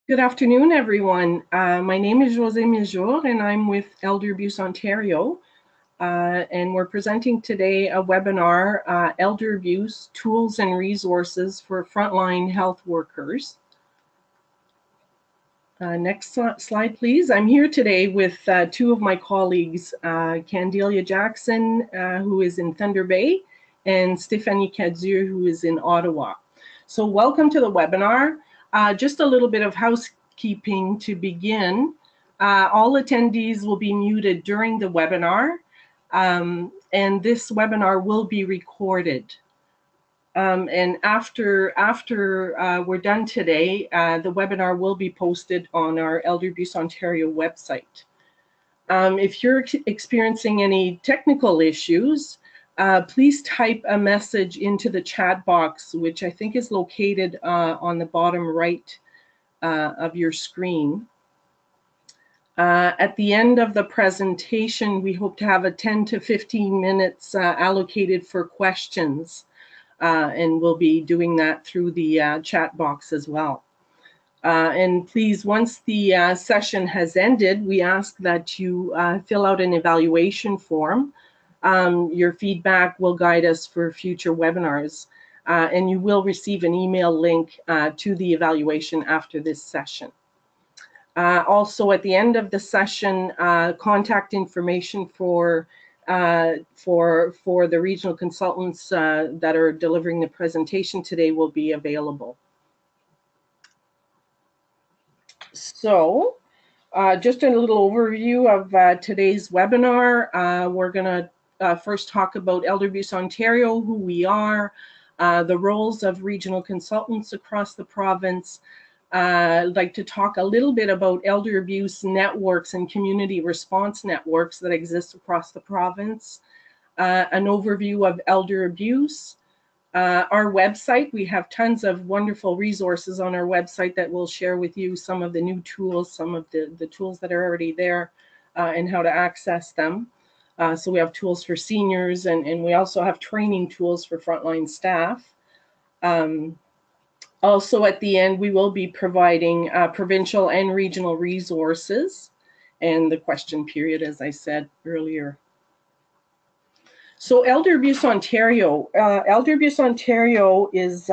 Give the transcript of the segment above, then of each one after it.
Good afternoon, everyone. My name is José Mijour, and I'm with Elder Abuse Ontario. And we're presenting today a webinar, Elder Abuse Tools and Resources for Frontline Health Workers. Next slide, please. I'm here today with two of my colleagues, Candelia Jackson, who is in Thunder Bay, and Stéphanie Cadieux, who is in Ottawa. So welcome to the webinar. Just a little bit of housekeeping to begin. All attendees will be muted during the webinar, and this webinar will be recorded. And after we're done today, the webinar will be posted on our Elder Abuse Ontario website. If you're experiencing any technical issues, please type a message into the chat box, which I think is located on the bottom right of your screen. At the end of the presentation, we hope to have a 10 to 15 minutes allocated for questions. And we'll be doing that through the chat box as well. And please, once the session has ended, we ask that you fill out an evaluation form. Your feedback will guide us for future webinars, and you will receive an email link to the evaluation after this session. Also, at the end of the session, contact information for the regional consultants that are delivering the presentation today will be available. So just a little overview of today's webinar. We're going to first talk about Elder Abuse Ontario, who we are, the roles of regional consultants across the province. I'd like to talk a little bit about elder abuse networks and community response networks that exist across the province. An overview of elder abuse. Our website, we have tons of wonderful resources on our website that we'll share with you, some of the new tools, some of the tools that are already there, and how to access them. So we have tools for seniors, and we also have training tools for frontline staff. Also at the end, we will be providing provincial and regional resources and the question period, as I said earlier. So Elder Abuse Ontario. Elder Abuse Ontario is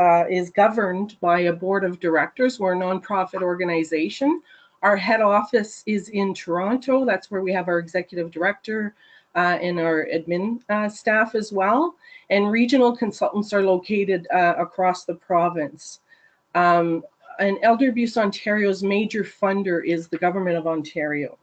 governed by a board of directors. We're a nonprofit organization. Our head office is in Toronto. That's where we have our executive director and our admin staff as well. And regional consultants are located across the province. And Elder Abuse Ontario's major funder is the Government of Ontario.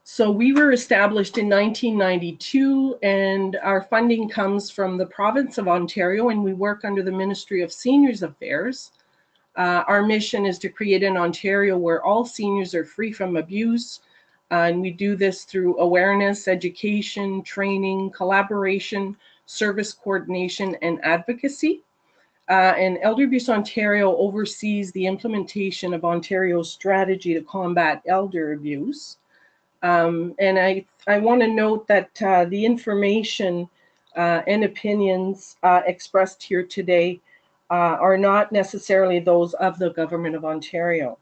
So we were established in 1992, and our funding comes from the province of Ontario, and we work under the Ministry of Seniors Affairs. Our mission is to create an Ontario where all seniors are free from abuse, and we do this through awareness, education, training, collaboration, service coordination, and advocacy. And Elder Abuse Ontario oversees the implementation of Ontario's strategy to combat elder abuse. And I want to note that the information and opinions expressed here today are not necessarily those of the Government of Ontario.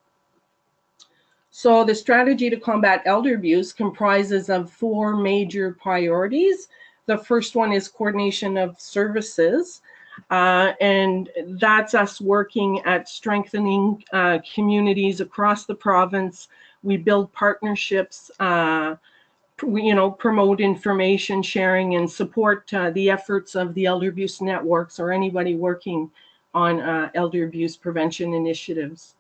So the strategy to combat elder abuse comprises of 4 major priorities. The first one is coordination of services, and that's us working at strengthening communities across the province. We build partnerships, promote information sharing and support the efforts of the elder abuse networks or anybody working on elder abuse prevention initiatives.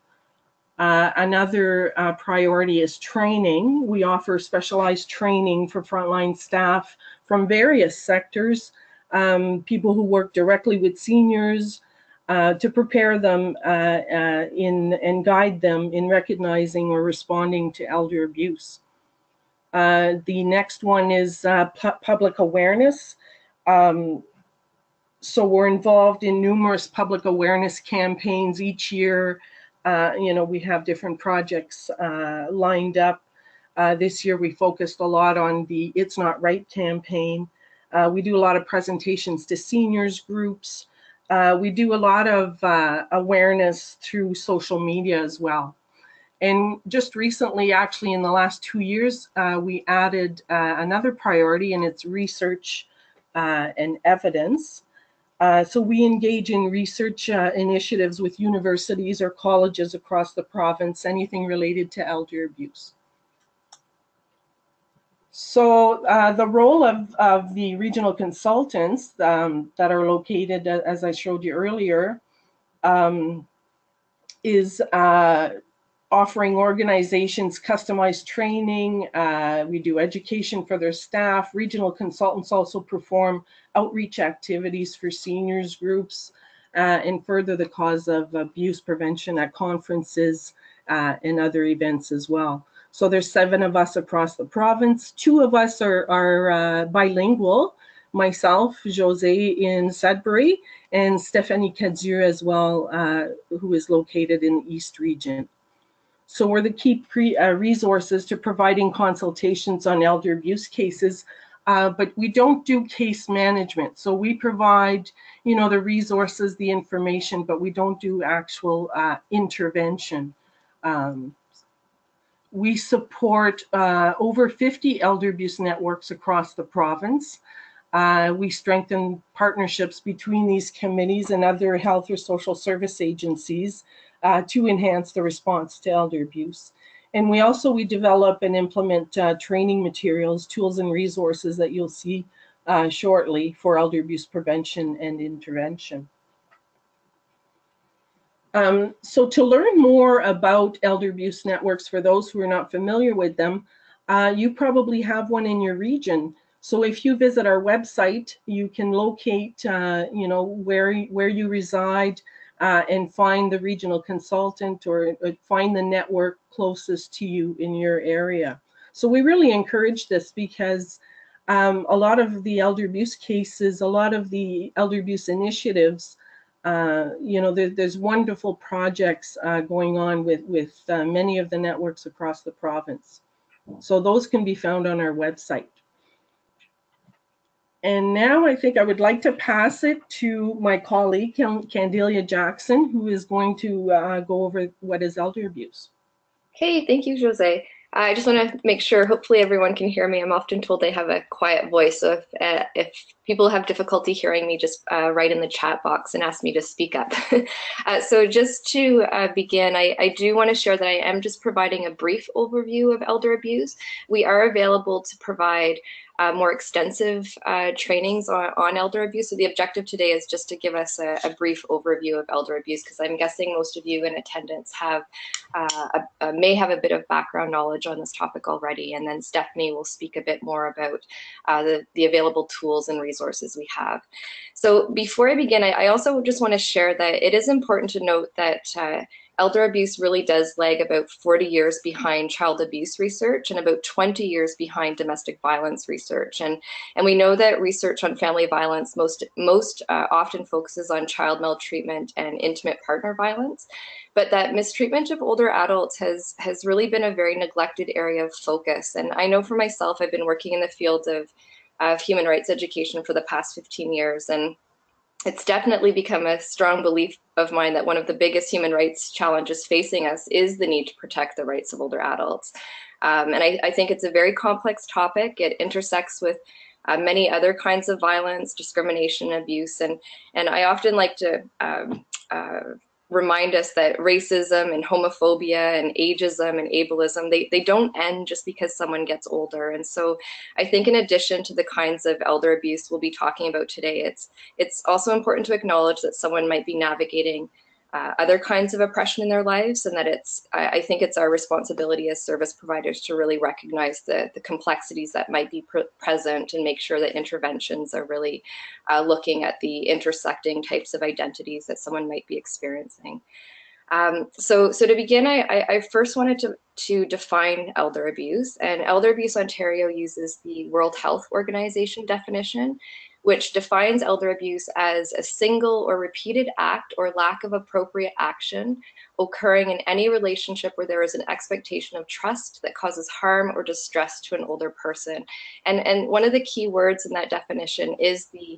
Another priority is training. We offer specialized training for frontline staff from various sectors, people who work directly with seniors, to prepare them and guide them in recognizing or responding to elder abuse. The next one is public awareness. So we're involved in numerous public awareness campaigns each year. We have different projects lined up. This year we focused a lot on the It's Not Right campaign. We do a lot of presentations to seniors groups. We do a lot of awareness through social media as well. And just recently, actually in the last 2 years, we added another priority, and it's research and evidence. So we engage in research initiatives with universities or colleges across the province, anything related to elder abuse. So the role of the regional consultants that are located, as I showed you earlier, is offering organizations customized training. We do education for their staff. Regional consultants also perform outreach activities for seniors groups and further the cause of abuse prevention at conferences and other events as well. So there's 7 of us across the province. 2 of us are bilingual. Myself, Jose in Sudbury, and Stephanie Cadieux as well, who is located in the East region. So we're the key resources to providing consultations on elder abuse cases, but we don't do case management. So we provide, the resources, the information, but we don't do actual intervention. We support over 50 elder abuse networks across the province. We strengthen partnerships between these committees and other health or social service agencies to enhance the response to elder abuse. And we develop and implement training materials, tools, and resources that you'll see shortly for elder abuse prevention and intervention. So to learn more about elder abuse networks, for those who are not familiar with them, you probably have one in your region. So if you visit our website, you can locate, where you reside and find the regional consultant or find the network closest to you in your area. So we really encourage this because a lot of the elder abuse cases, a lot of the elder abuse initiatives, there's wonderful projects going on with many of the networks across the province. So those can be found on our website. And now I think I would like to pass it to my colleague, Candelia Jackson, who is going to go over what is elder abuse. Hey, thank you, Jose. I just want to make sure, hopefully everyone can hear me. I'm often told I have a quiet voice, so if people have difficulty hearing me, just write in the chat box and ask me to speak up. So just to begin, I do want to share that I am just providing a brief overview of elder abuse. We are available to provide more extensive trainings on elder abuse. So the objective today is just to give us a brief overview of elder abuse, because I'm guessing most of you in attendance have may have a bit of background knowledge on this topic already. And then Stephanie will speak a bit more about the available tools and resources we have. So before I begin, I also just want to share that it is important to note that elder abuse really does lag about 40 years behind child abuse research and about 20 years behind domestic violence research. And we know that research on family violence most often focuses on child maltreatment and intimate partner violence, but that mistreatment of older adults has really been a very neglected area of focus. And I know for myself, I've been working in the field of human rights education for the past 15 years. And it's definitely become a strong belief of mine that one of the biggest human rights challenges facing us is the need to protect the rights of older adults. And I think it's a very complex topic. It intersects with many other kinds of violence, discrimination, abuse, and I often like to remind us that racism and homophobia and ageism and ableism, they don't end just because someone gets older. And so I think in addition to the kinds of elder abuse we'll be talking about today, it's also important to acknowledge that someone might be navigating other kinds of oppression in their lives, and that I think it's our responsibility as service providers to really recognize the complexities that might be present and make sure that interventions are really looking at the intersecting types of identities that someone might be experiencing. So to begin, I first wanted to define elder abuse, and Elder Abuse Ontario uses the World Health Organization definition, which defines elder abuse as a single or repeated act or lack of appropriate action occurring in any relationship where there is an expectation of trust that causes harm or distress to an older person. And one of the key words in that definition is the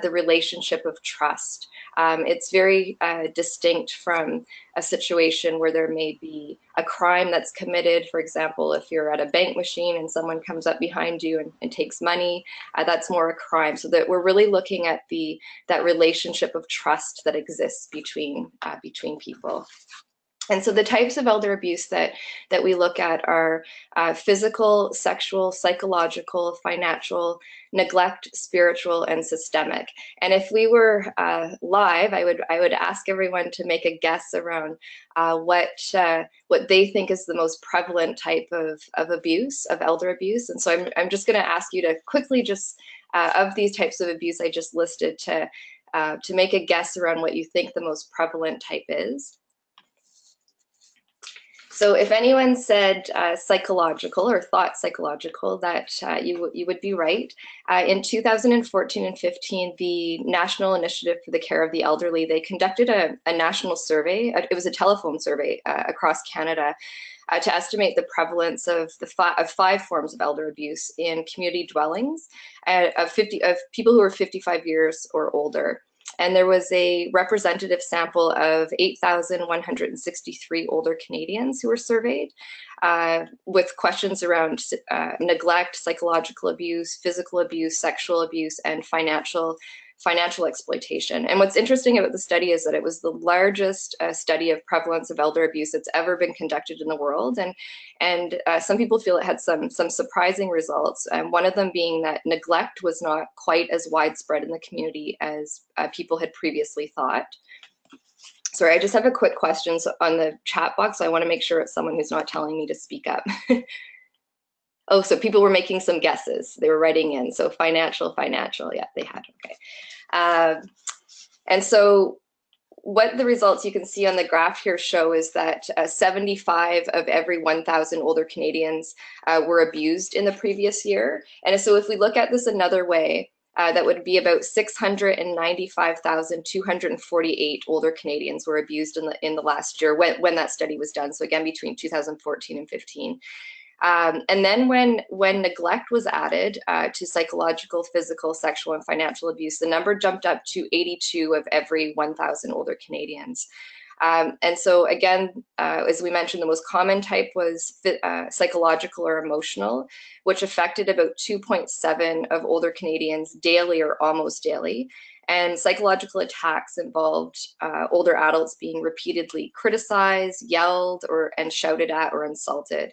the relationship of trust. It's very distinct from a situation where there may be a crime that's committed. For example, if you're at a bank machine and someone comes up behind you and takes money, that's more a crime. So that we're really looking at that relationship of trust that exists between people. And so the types of elder abuse that we look at are physical, sexual, psychological, financial, neglect, spiritual, and systemic. And if we were live, I would ask everyone to make a guess around what they think is the most prevalent type of abuse, of elder abuse. And so I'm just going to ask you to quickly just of these types of abuse I just listed to make a guess around what you think the most prevalent type is. So if anyone said psychological or thought psychological, that you would be right. In 2014 and 15, the National Initiative for the Care of the Elderly, they conducted a national survey. It was a telephone survey across Canada to estimate the prevalence of five forms of elder abuse in community dwellings of people who are 55 years or older. And there was a representative sample of 8,163 older Canadians who were surveyed with questions around neglect, psychological abuse, physical abuse, sexual abuse, and financial exploitation. And what's interesting about the study is that it was the largest study of prevalence of elder abuse that's ever been conducted in the world. And some people feel it had some surprising results. One of them being that neglect was not quite as widespread in the community as people had previously thought. Sorry, I just have a quick question on the chat box. So I want to make sure it's someone who's not telling me to speak up. Oh, so people were making some guesses. They were writing in. So financial, yeah, they had, okay. And so what the results you can see on the graph here show is that 75 of every 1,000 older Canadians were abused in the previous year. And so if we look at this another way, that would be about 695,248 older Canadians were abused in the last year when that study was done. So again, between 2014 and 15. And then when neglect was added to psychological, physical, sexual, and financial abuse, the number jumped up to 82 of every 1,000 older Canadians. And so again, as we mentioned, the most common type was psychological or emotional, which affected about 2.7 of older Canadians daily or almost daily. And psychological attacks involved older adults being repeatedly criticized, yelled, and shouted at or insulted.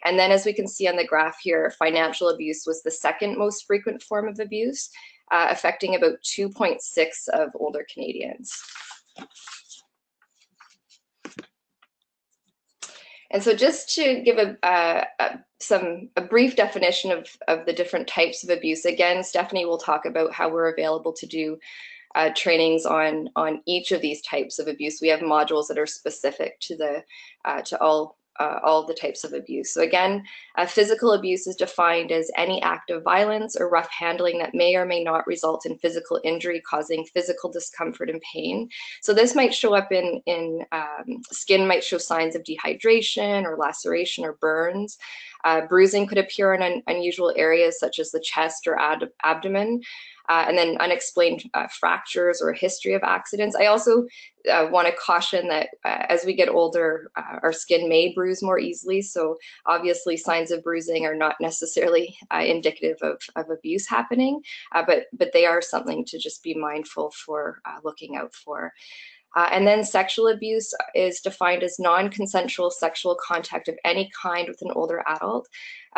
And then as we can see on the graph here, financial abuse was the second most frequent form of abuse, affecting about 2.6 of older Canadians. And so just to give a brief definition of the different types of abuse, again, Stephanie will talk about how we're available to do trainings on each of these types of abuse. We have modules that are specific to all the types of abuse. So again, physical abuse is defined as any act of violence or rough handling that may or may not result in physical injury, causing physical discomfort and pain. So this might show up in skin might show signs of dehydration or laceration or burns. Bruising could appear in unusual areas such as the chest or abdomen. And then unexplained fractures or a history of accidents. I also want to caution that as we get older, our skin may bruise more easily. So obviously signs of bruising are not necessarily indicative of abuse happening, but they are something to just be mindful for looking out for. And then sexual abuse is defined as non-consensual sexual contact of any kind with an older adult.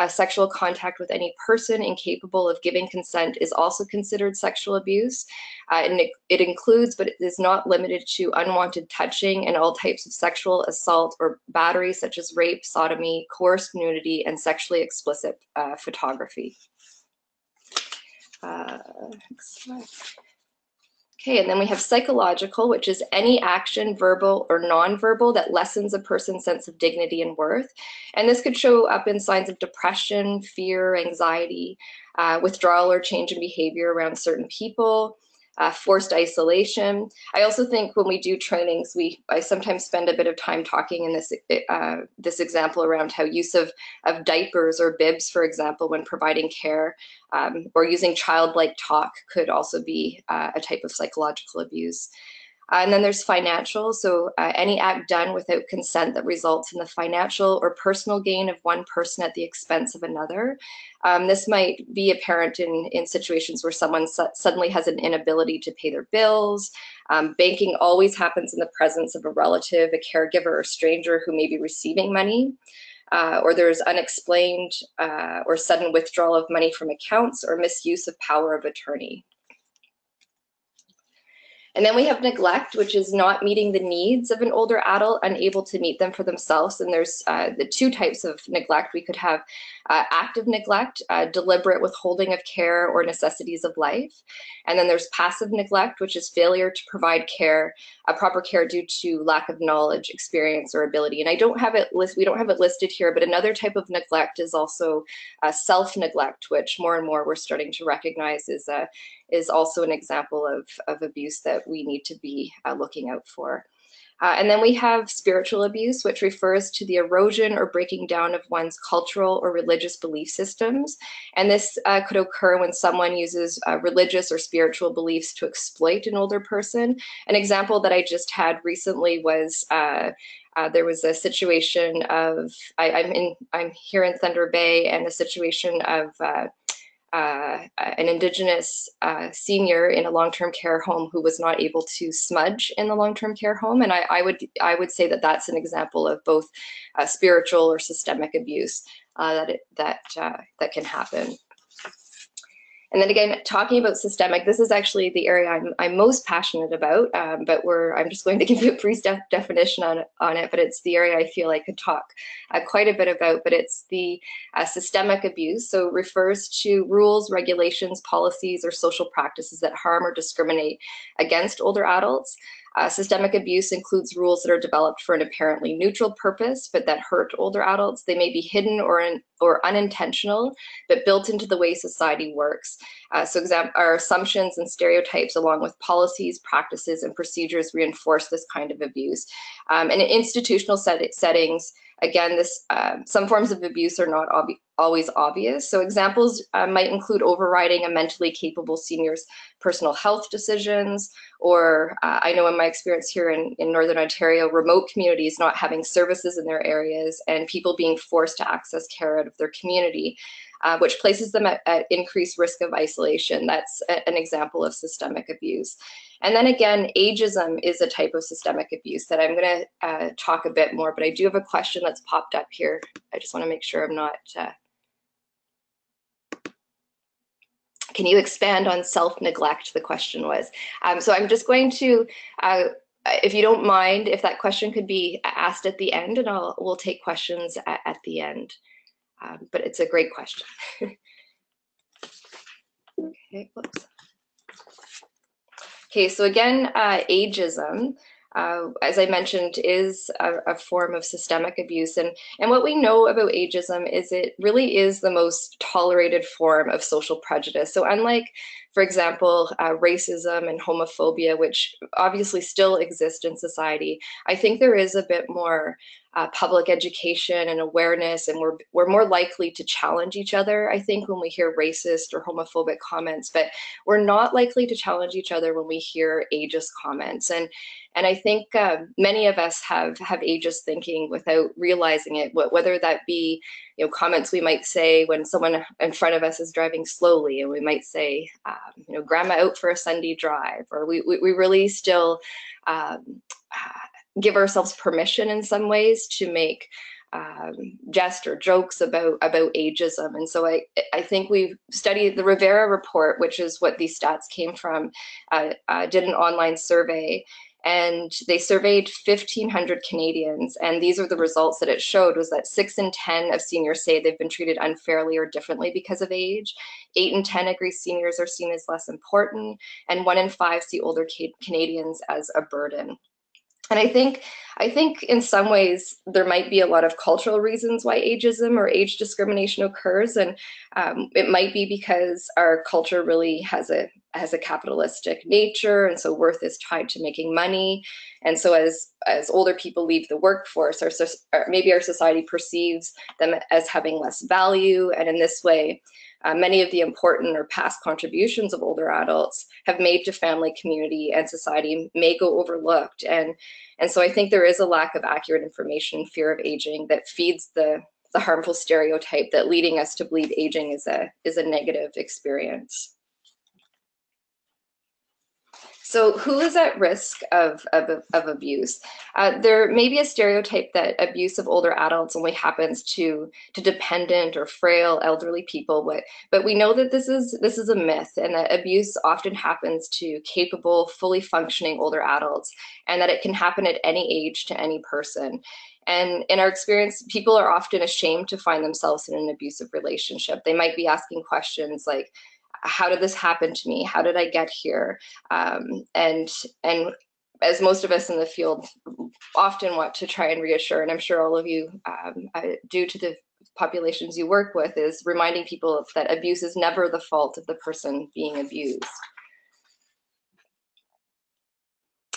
Sexual contact with any person incapable of giving consent is also considered sexual abuse. And it includes, but it is not limited to, unwanted touching and all types of sexual assault or battery, such as rape, sodomy, coerced nudity, and sexually explicit photography. Next slide. Okay, and then we have psychological, which is any action, verbal or nonverbal, that lessens a person's sense of dignity and worth. And this could show up in signs of depression, fear, anxiety, withdrawal or change in behavior around certain people, forced isolation. I also think when we do trainings, I sometimes spend a bit of time talking in this example around how use of diapers or bibs, for example, when providing care, or using childlike talk could also be a type of psychological abuse. And then there's financial, so any act done without consent that results in the financial or personal gain of one person at the expense of another. This might be apparent in situations where someone suddenly has an inability to pay their bills. Banking always happens in the presence of a relative, a caregiver, or stranger who may be receiving money. Or there's unexplained or sudden withdrawal of money from accounts, or misuse of power of attorney. And then we have neglect, which is not meeting the needs of an older adult, unable to meet them for themselves. And there's the two types of neglect. We could have active neglect, deliberate withholding of care or necessities of life. And then there's passive neglect, which is failure to provide care, proper care due to lack of knowledge, experience, or ability. And we don't have it listed here, but another type of neglect is also self-neglect, which more and more we're starting to recognize is also an example of abuse that we need to be looking out for. And then we have spiritual abuse, which refers to the erosion or breaking down of one's cultural or religious belief systems. And this could occur when someone uses religious or spiritual beliefs to exploit an older person. An example that I just had recently was there was a situation of, I'm here in Thunder Bay, and a situation of an Indigenous senior in a long-term care home who was not able to smudge in the long-term care home, and I would say that that's an example of both spiritual or systemic abuse that can happen. And then again, talking about systemic, this is actually the area I'm most passionate about, but I'm just going to give you a brief definition on it, but it's the area I feel I could talk quite a bit about, but it's the systemic abuse. So it refers to rules, regulations, policies, or social practices that harm or discriminate against older adults. Systemic abuse includes rules that are developed for an apparently neutral purpose, but that hurt older adults. They may be hidden or unintentional, but built into the way society works. So our assumptions and stereotypes, along with policies, practices, and procedures, reinforce this kind of abuse. And in institutional settings, again, some forms of abuse are not always obvious. So examples might include overriding a mentally capable senior's personal health decisions, or I know in my experience here in Northern Ontario, remote communities not having services in their areas and people being forced to access care out of their community, which places them at increased risk of isolation. That's an example of systemic abuse. And then again, ageism is a type of systemic abuse that I'm going to talk a bit more, but I do have a question that's popped up here. I just want to make sure I'm not... Can you expand on self-neglect, the question was. So I'm just going to, if you don't mind, if that question could be asked at the end, and we'll take questions at the end. But it's a great question. Okay, whoops. Okay, so again, ageism, as I mentioned, is a form of systemic abuse. And what we know about ageism is it really is the most tolerated form of social prejudice. So unlike, for example, racism and homophobia, which obviously still exist in society, I think there is a bit more public education and awareness, and we're more likely to challenge each other, I think, when we hear racist or homophobic comments, but we're not likely to challenge each other when we hear ageist comments. And I think many of us have ageist thinking without realizing it, whether that be comments we might say when someone in front of us is driving slowly, and we might say, grandma out for a Sunday drive, or we really still give ourselves permission in some ways to make jest or jokes about ageism. And so I think we've studied the Rivera report, which is what these stats came from, did an online survey, and they surveyed 1,500 Canadians, and these are the results that it showed, was that 6 in 10 of seniors say they've been treated unfairly or differently because of age. 8 in 10 agree seniors are seen as less important, and 1 in 5 see older Canadians as a burden. And I think in some ways there might be a lot of cultural reasons why ageism or age discrimination occurs, and it might be because our culture really has a has a capitalistic nature, and so worth is tied to making money. And so as older people leave the workforce, or maybe our society perceives them as having less value, and in this way, many of the important or past contributions of older adults have made to family, community, and society may go overlooked. And so I think there is a lack of accurate information, fear of aging, that feeds the harmful stereotype that leading us to believe aging is a negative experience. So who is at risk of abuse? There may be a stereotype that abuse of older adults only happens to dependent or frail elderly people, but we know that this is a myth, and that abuse often happens to capable, fully functioning older adults, and that it can happen at any age to any person. And in our experience, people are often ashamed to find themselves in an abusive relationship. They might be asking questions like, how did this happen to me? How did I get here? And as most of us in the field often want to try and reassure, and I'm sure all of you due to the populations you work with, is reminding people that abuse is never the fault of the person being abused.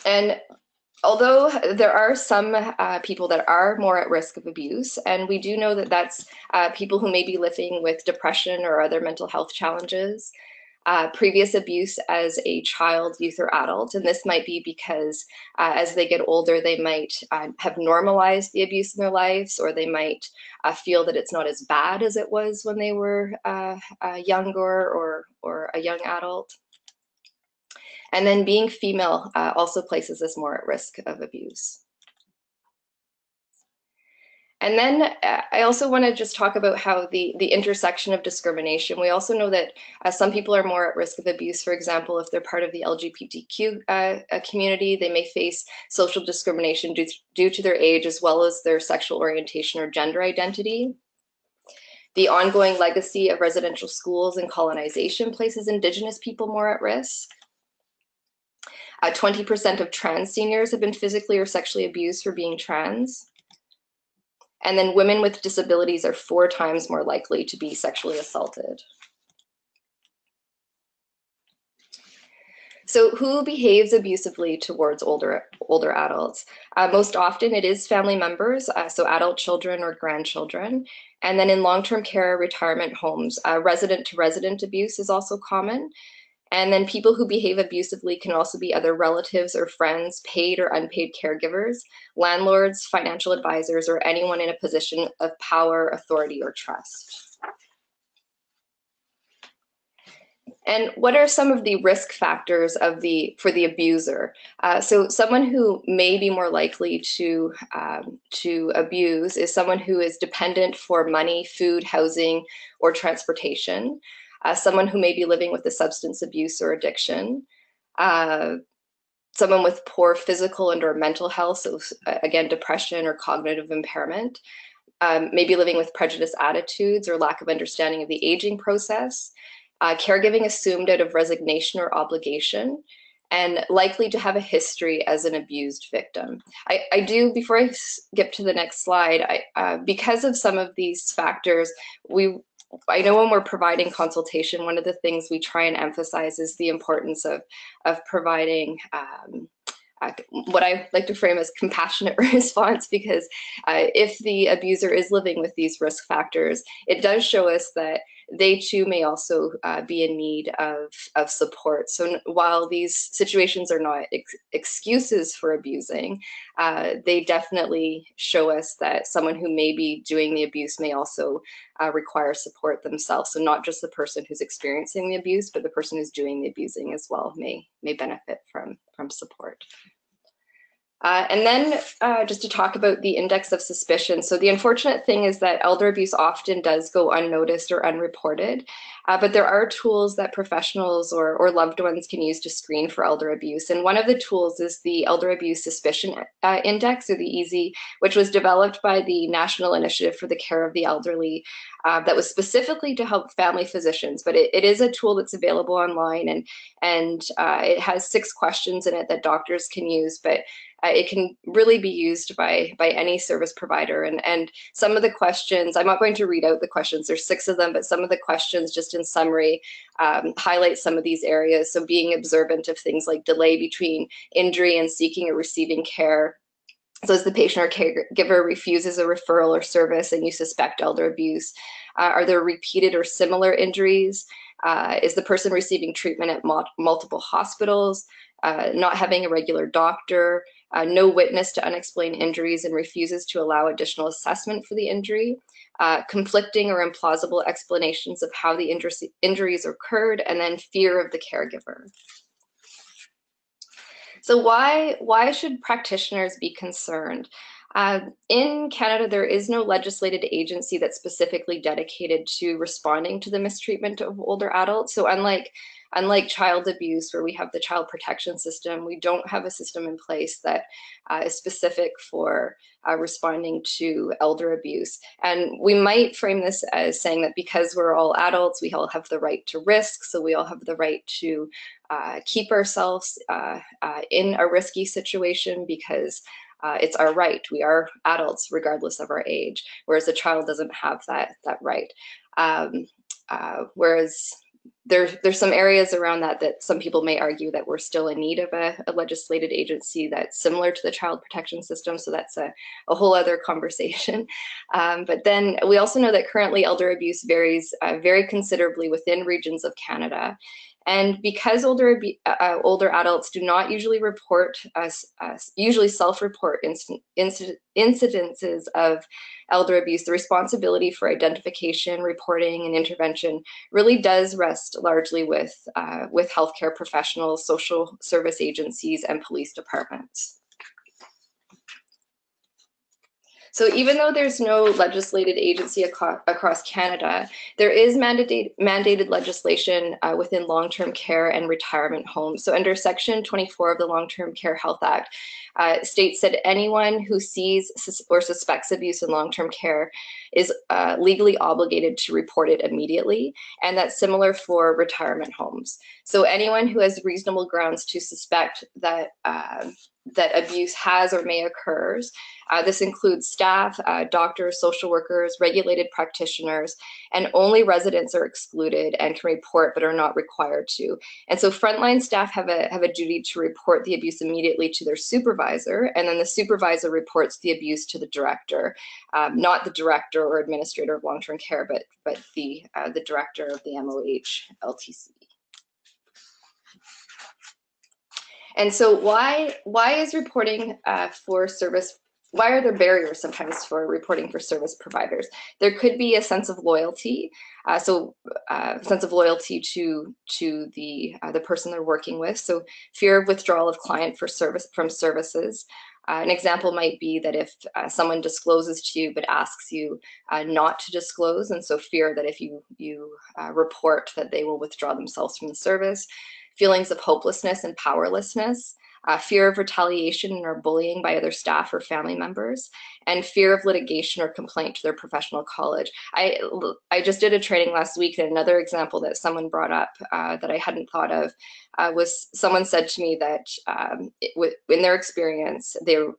And although there are some people that are more at risk of abuse, and we do know that that's people who may be living with depression or other mental health challenges, previous abuse as a child, youth, or adult, and this might be because as they get older, they might have normalized the abuse in their lives, or they might feel that it's not as bad as it was when they were younger or a young adult. And then being female also places us more at risk of abuse. And then I also want to just talk about how the intersection of discrimination. We also know that some people are more at risk of abuse. For example, if they're part of the LGBTQ community, they may face social discrimination due to their age, as well as their sexual orientation or gender identity. The ongoing legacy of residential schools and colonization places Indigenous people more at risk. 20% of trans seniors have been physically or sexually abused for being trans. And then women with disabilities are 4 times more likely to be sexually assaulted. So who behaves abusively towards older adults? Most often it is family members, so adult children or grandchildren. And then in long-term care retirement homes, resident-to-resident abuse is also common. And then people who behave abusively can also be other relatives or friends, paid or unpaid caregivers, landlords, financial advisors, or anyone in a position of power, authority, or trust. And what are some of the risk factors for the abuser? So someone who may be more likely to abuse is someone who is dependent for money, food, housing, or transportation. Someone who may be living with a substance abuse or addiction, someone with poor physical and or mental health, so again, depression or cognitive impairment, maybe living with prejudiced attitudes or lack of understanding of the aging process, caregiving assumed out of resignation or obligation, and likely to have a history as an abused victim. I do, before I skip to the next slide, because of some of these factors, I know when we're providing consultation, one of the things we try and emphasize is the importance of providing what I like to frame as compassionate response, because if the abuser is living with these risk factors, it does show us that they too may also be in need of support. So while these situations are not excuses for abusing, they definitely show us that someone who may be doing the abuse may also require support themselves. So not just the person who's experiencing the abuse, but the person who's doing the abusing as well may benefit from support. And then just to talk about the index of suspicion. So the unfortunate thing is that elder abuse often does go unnoticed or unreported, but there are tools that professionals or loved ones can use to screen for elder abuse. And one of the tools is the Elder Abuse Suspicion Index, or the EASY, which was developed by the National Initiative for the Care of the Elderly, that was specifically to help family physicians. But it is a tool that's available online, and it has 6 questions in it that doctors can use, but it can really be used by any service provider. And some of the questions, I'm not going to read out the questions, there's 6 of them, but some of the questions, just just in summary highlight some of these areas. So being observant of things like delay between injury and seeking or receiving care. So as the patient or caregiver refuses a referral or service and you suspect elder abuse, are there repeated or similar injuries? Is the person receiving treatment at multiple hospitals? Not having a regular doctor? No witness to unexplained injuries and refuses to allow additional assessment for the injury? Conflicting or implausible explanations of how the injuries occurred, and then fear of the caregiver. So why should practitioners be concerned? In Canada, there is no legislated agency that's specifically dedicated to responding to the mistreatment of older adults. So unlike child abuse, where we have the child protection system, we don't have a system in place that is specific for responding to elder abuse. And we might frame this as saying that because we're all adults, we all have the right to risk, so we all have the right to keep ourselves in a risky situation because it's our right. We are adults regardless of our age, whereas a child doesn't have that right. Whereas there's some areas around that some people may argue that we're still in need of a legislated agency that's similar to the child protection system. So that's a whole other conversation. But then we also know that currently elder abuse varies very considerably within regions of Canada. And because older adults do not usually report, usually self-report incidences of elder abuse, the responsibility for identification, reporting, and intervention really does rest largely with healthcare professionals, social service agencies, and police departments. So even though there's no legislated agency across Canada, there is mandated legislation within long-term care and retirement homes. So under Section 24 of the Long-Term Care Health Act, states that anyone who sees or suspects abuse in long-term care is legally obligated to report it immediately, and that's similar for retirement homes. So anyone who has reasonable grounds to suspect that that abuse has or may occur. This includes staff, doctors, social workers, regulated practitioners, and only residents are excluded and can report but are not required to. And so frontline staff have a duty to report the abuse immediately to their supervisor, and then the supervisor reports the abuse to the director, not the director or administrator of long-term care, but the director of the MOH LTC. And so why is reporting for service, why are there barriers sometimes for reporting for service providers? There could be a sense of loyalty, a sense of loyalty to the person they're working with. So fear of withdrawal of client from services. An example might be that if someone discloses to you but asks you not to disclose, and so fear that if you report that they will withdraw themselves from the service. Feelings of hopelessness and powerlessness, fear of retaliation or bullying by other staff or family members, and fear of litigation or complaint to their professional college. I just did a training last week, and another example that someone brought up that I hadn't thought of was someone said to me that in their experience, in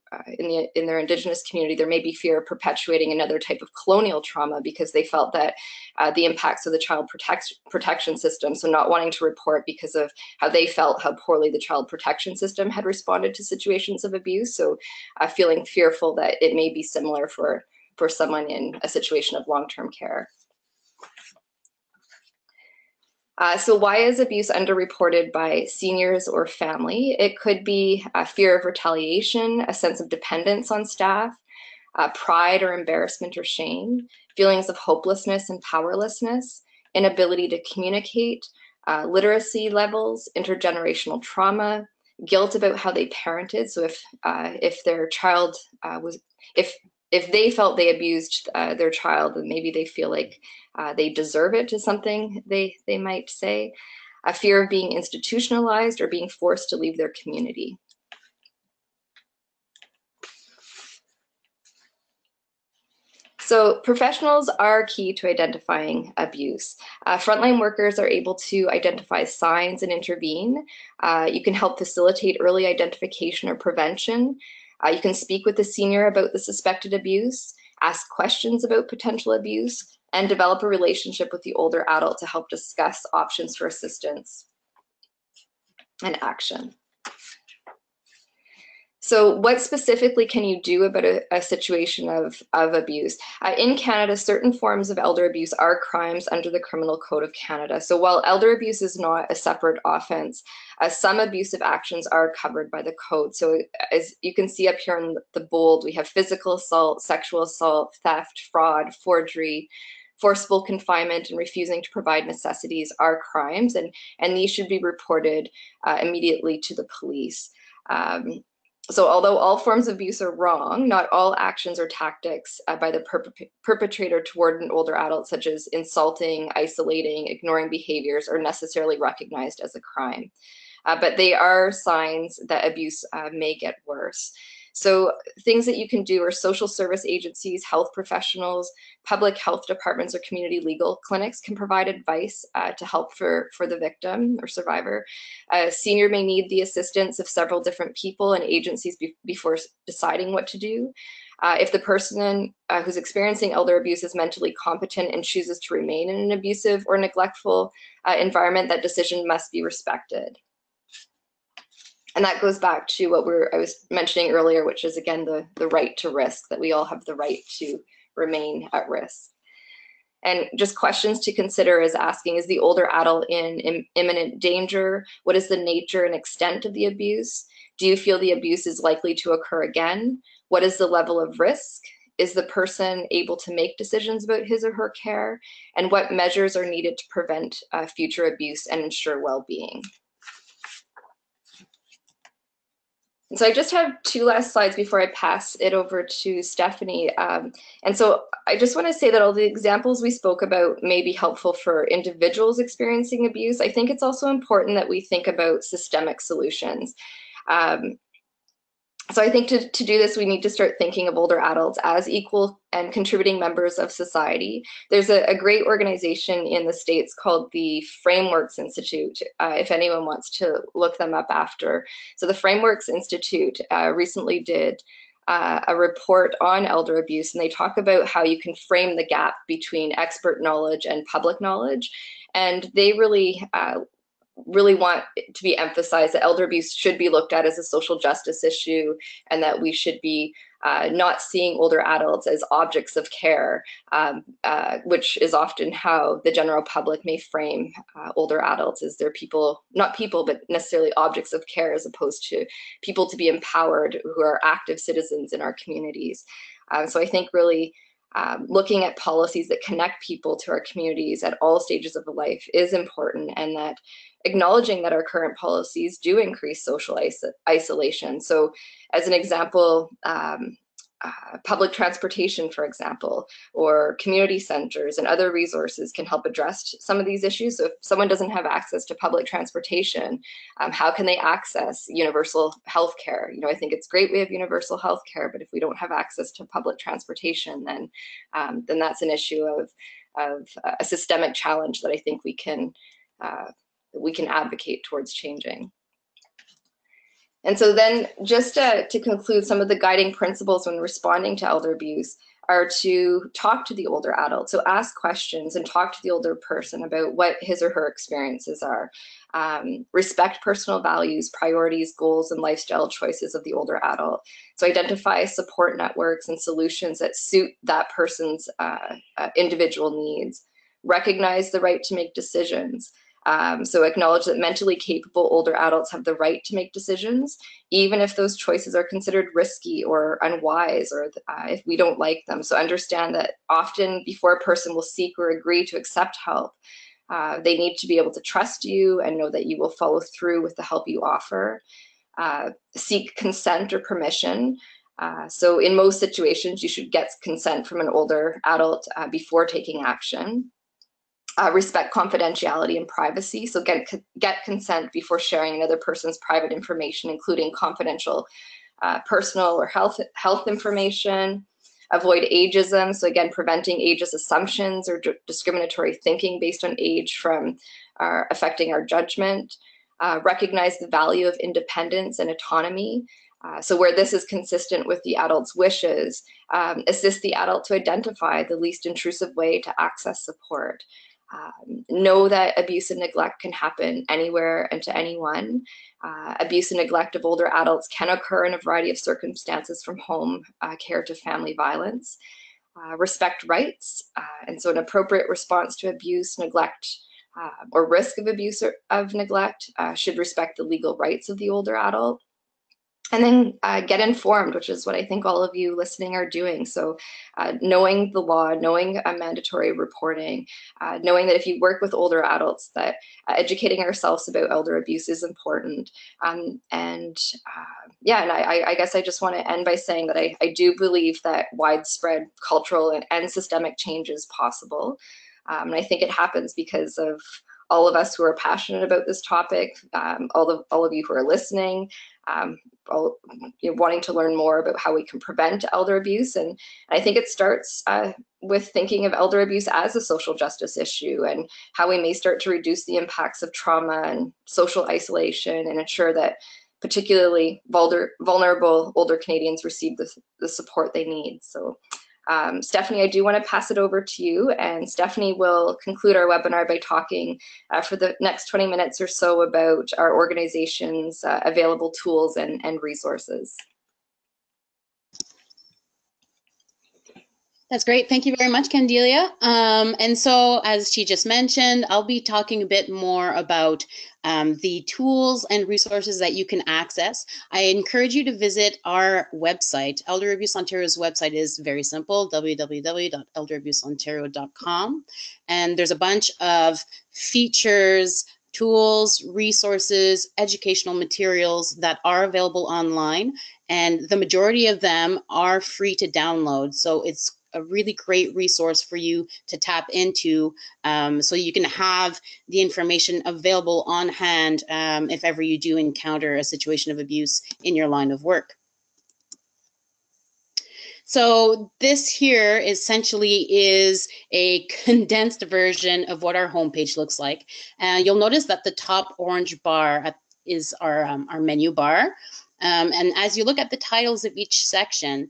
their Indigenous community, there may be fear of perpetuating another type of colonial trauma because they felt that the impacts of the child protection system, so not wanting to report because of how they felt how poorly the child protection system had responded to situations of abuse. So feeling fearful that it may be similar for someone in a situation of long-term care. So why is abuse underreported by seniors or family? It could be a fear of retaliation, a sense of dependence on staff, pride or embarrassment or shame, feelings of hopelessness and powerlessness, inability to communicate, literacy levels, intergenerational trauma, guilt about how they parented. So if their child if they felt they abused their child, then maybe they feel like they deserve it, is something they might say. A fear of being institutionalized or being forced to leave their community. So professionals are key to identifying abuse. Frontline workers are able to identify signs and intervene. You can help facilitate early identification or prevention. You can speak with the senior about the suspected abuse, ask questions about potential abuse, and develop a relationship with the older adult to help discuss options for assistance and action. So what specifically can you do about a situation of abuse? In Canada, certain forms of elder abuse are crimes under the Criminal Code of Canada. So while elder abuse is not a separate offense, some abusive actions are covered by the code. So as you can see up here in the bold, we have physical assault, sexual assault, theft, fraud, forgery, forcible confinement, and refusing to provide necessities are crimes, and these should be reported immediately to the police. So although all forms of abuse are wrong, not all actions or tactics by the perpetrator toward an older adult, such as insulting, isolating, ignoring behaviors, are necessarily recognized as a crime. But they are signs that abuse may get worse. So things that you can do are social service agencies, health professionals, public health departments, or community legal clinics can provide advice to help for the victim or survivor. A senior may need the assistance of several different people and agencies before deciding what to do. If the person who's experiencing elder abuse is mentally competent and chooses to remain in an abusive or neglectful environment, that decision must be respected. And that goes back to what I was mentioning earlier, which is, again, the right to risk, that we all have the right to remain at risk. And just questions to consider is asking, is the older adult in imminent danger? What is the nature and extent of the abuse? Do you feel the abuse is likely to occur again? What is the level of risk? Is the person able to make decisions about his or her care? And what measures are needed to prevent future abuse and ensure well-being? So I just have two last slides before I pass it over to Stephanie. And so I just want to say that all the examples we spoke about may be helpful for individuals experiencing abuse. I think it's also important that we think about systemic solutions. So I think to do this, we need to start thinking of older adults as equal and contributing members of society. There's a great organization in the States called the Frameworks Institute, if anyone wants to look them up after. So the Frameworks Institute recently did a report on elder abuse, and they talk about how you can frame the gap between expert knowledge and public knowledge. And they really want to be emphasized that elder abuse should be looked at as a social justice issue, and that we should be not seeing older adults as objects of care, which is often how the general public may frame older adults, as they're people, not people, but necessarily objects of care, as opposed to people to be empowered who are active citizens in our communities. So I think really looking at policies that connect people to our communities at all stages of life is important, and that acknowledging that our current policies do increase social isolation. So as an example, public transportation, for example, or community centers and other resources can help address some of these issues. So if someone doesn't have access to public transportation, how can they access universal health care? You know, I think it's great we have universal health care, but if we don't have access to public transportation, then that's an issue of a systemic challenge that I think we can advocate towards changing. And so then just to conclude, some of the guiding principles when responding to elder abuse are to talk to the older adult. So ask questions and talk to the older person about what his or her experiences are. Respect personal values, priorities, goals, and lifestyle choices of the older adult. So identify support networks and solutions that suit that person's individual needs. Recognize the right to make decisions. So acknowledge that mentally capable older adults have the right to make decisions, even if those choices are considered risky or unwise, or if we don't like them. So understand that often before a person will seek or agree to accept help, they need to be able to trust you and know that you will follow through with the help you offer. Seek consent or permission. So in most situations, you should get consent from an older adult before taking action. Respect confidentiality and privacy. So get consent before sharing another person's private information, including confidential personal or health information. Avoid ageism. So again, preventing ageist assumptions or discriminatory thinking based on age from affecting our judgment. Recognize the value of independence and autonomy. So where this is consistent with the adult's wishes, assist the adult to identify the least intrusive way to access support. Know that abuse and neglect can happen anywhere and to anyone. Abuse and neglect of older adults can occur in a variety of circumstances, from home care to family violence. Respect rights, and so an appropriate response to abuse, neglect, or risk of abuse or of neglect should respect the legal rights of the older adult. And then get informed, which is what I think all of you listening are doing. So knowing the law, knowing mandatory reporting, knowing that if you work with older adults, that educating ourselves about elder abuse is important. Yeah, and I guess I just want to end by saying that I do believe that widespread cultural and systemic change is possible. And I think it happens because of all of us who are passionate about this topic, all of you who are listening, wanting to learn more about how we can prevent elder abuse. And I think it starts with thinking of elder abuse as a social justice issue, and how we may start to reduce the impacts of trauma and social isolation, and ensure that particularly vulnerable older Canadians receive the support they need. So Stephanie, I do want to pass it over to you, and Stephanie will conclude our webinar by talking for the next 20 minutes or so about our organization's available tools and resources. That's great. Thank you very much, Candelia. And so, as she just mentioned, I'll be talking a bit more about the tools and resources that you can access. I encourage you to visit our website. Elder Abuse Ontario's website is very simple, www.elderabuseontario.com. And there's a bunch of features, tools, resources, educational materials that are available online. And the majority of them are free to download. So it's a really great resource for you to tap into, so you can have the information available on hand if ever you do encounter a situation of abuse in your line of work. So this here essentially is a condensed version of what our homepage looks like. You'll notice that the top orange bar is our menu bar. And as you look at the titles of each section,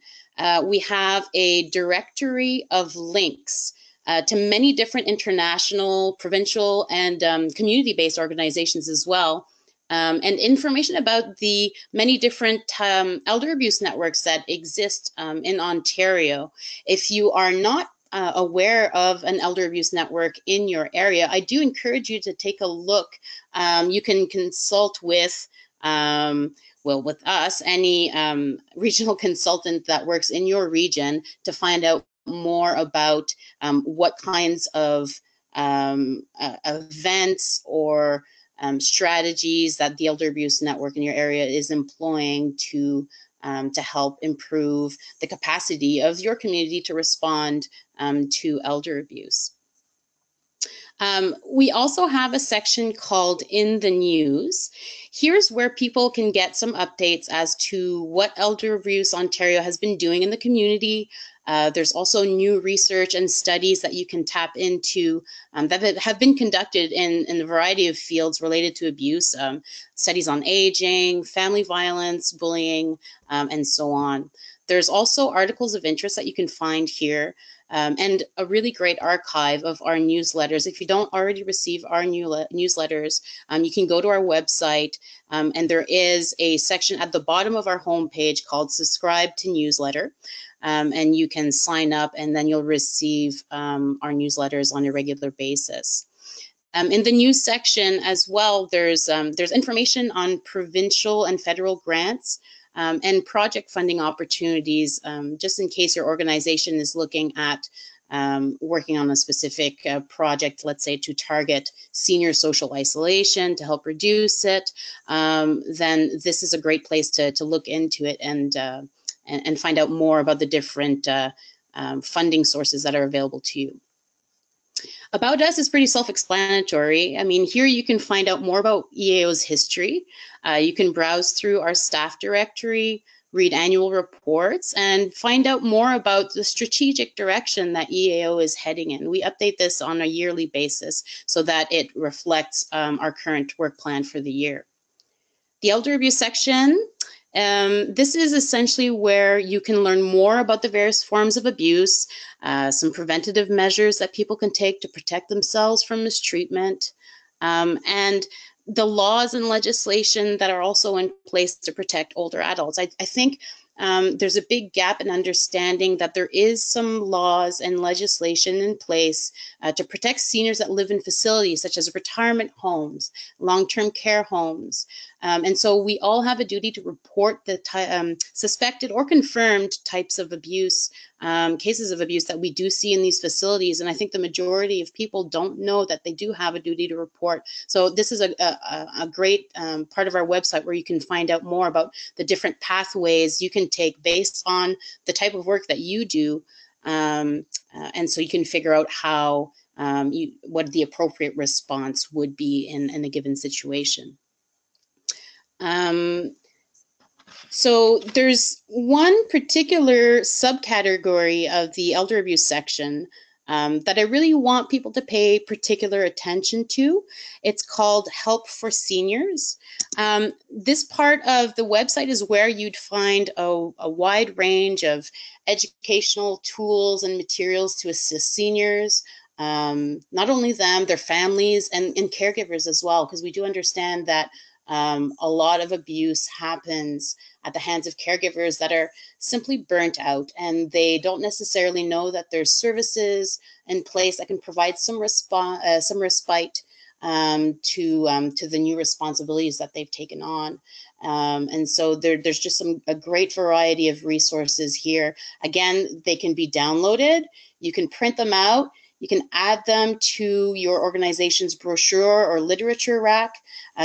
we have a directory of links to many different international, provincial, and community-based organizations as well, and information about the many different elder abuse networks that exist in Ontario. If you are not aware of an elder abuse network in your area, I do encourage you to take a look. You can consult with with us, any regional consultant that works in your region, to find out more about what kinds of events or strategies that the Elder Abuse Network in your area is employing to help improve the capacity of your community to respond to elder abuse. We also have a section called In the News. Here's where people can get some updates as to what Elder Abuse Ontario has been doing in the community. There's also new research and studies that you can tap into that have been conducted in a variety of fields related to abuse, studies on aging, family violence, bullying, and so on. There's also articles of interest that you can find here. And a really great archive of our newsletters. If you don't already receive our newsletters, you can go to our website, and there is a section at the bottom of our homepage called Subscribe to Newsletter, and you can sign up, and then you'll receive our newsletters on a regular basis. In the news section as well, there's information on provincial and federal grants, and project funding opportunities, just in case your organization is looking at working on a specific project, let's say to target senior social isolation to help reduce it, then this is a great place to look into it and find out more about the different funding sources that are available to you. About us is pretty self-explanatory. I mean, here you can find out more about EAO's history. You can browse through our staff directory, read annual reports, and find out more about the strategic direction that EAO is heading in. We update this on a yearly basis so that it reflects our current work plan for the year. The elder abuse section This is essentially where you can learn more about the various forms of abuse, some preventative measures that people can take to protect themselves from mistreatment, and the laws and legislation that are also in place to protect older adults. I think there's a big gap in understanding that there is some laws and legislation in place to protect seniors that live in facilities such as retirement homes, long-term care homes. And so we all have a duty to report the suspected or confirmed types of abuse, cases of abuse that we do see in these facilities. And I think the majority of people don't know that they do have a duty to report. So this is a great part of our website where you can find out more about the different pathways you can take based on the type of work that you do. And so you can figure out how, what the appropriate response would be in a given situation. So there's one particular subcategory of the elder abuse section that I really want people to pay particular attention to. It's called Help for Seniors. This part of the website is where you'd find a wide range of educational tools and materials to assist seniors. Not only them, their families and caregivers as well, because we do understand that a lot of abuse happens at the hands of caregivers that are simply burnt out, and they don't necessarily know that there's services in place that can provide some respite to the new responsibilities that they've taken on. And so there's just a great variety of resources here. Again, they can be downloaded. You can print them out. You can add them to your organization's brochure or literature rack.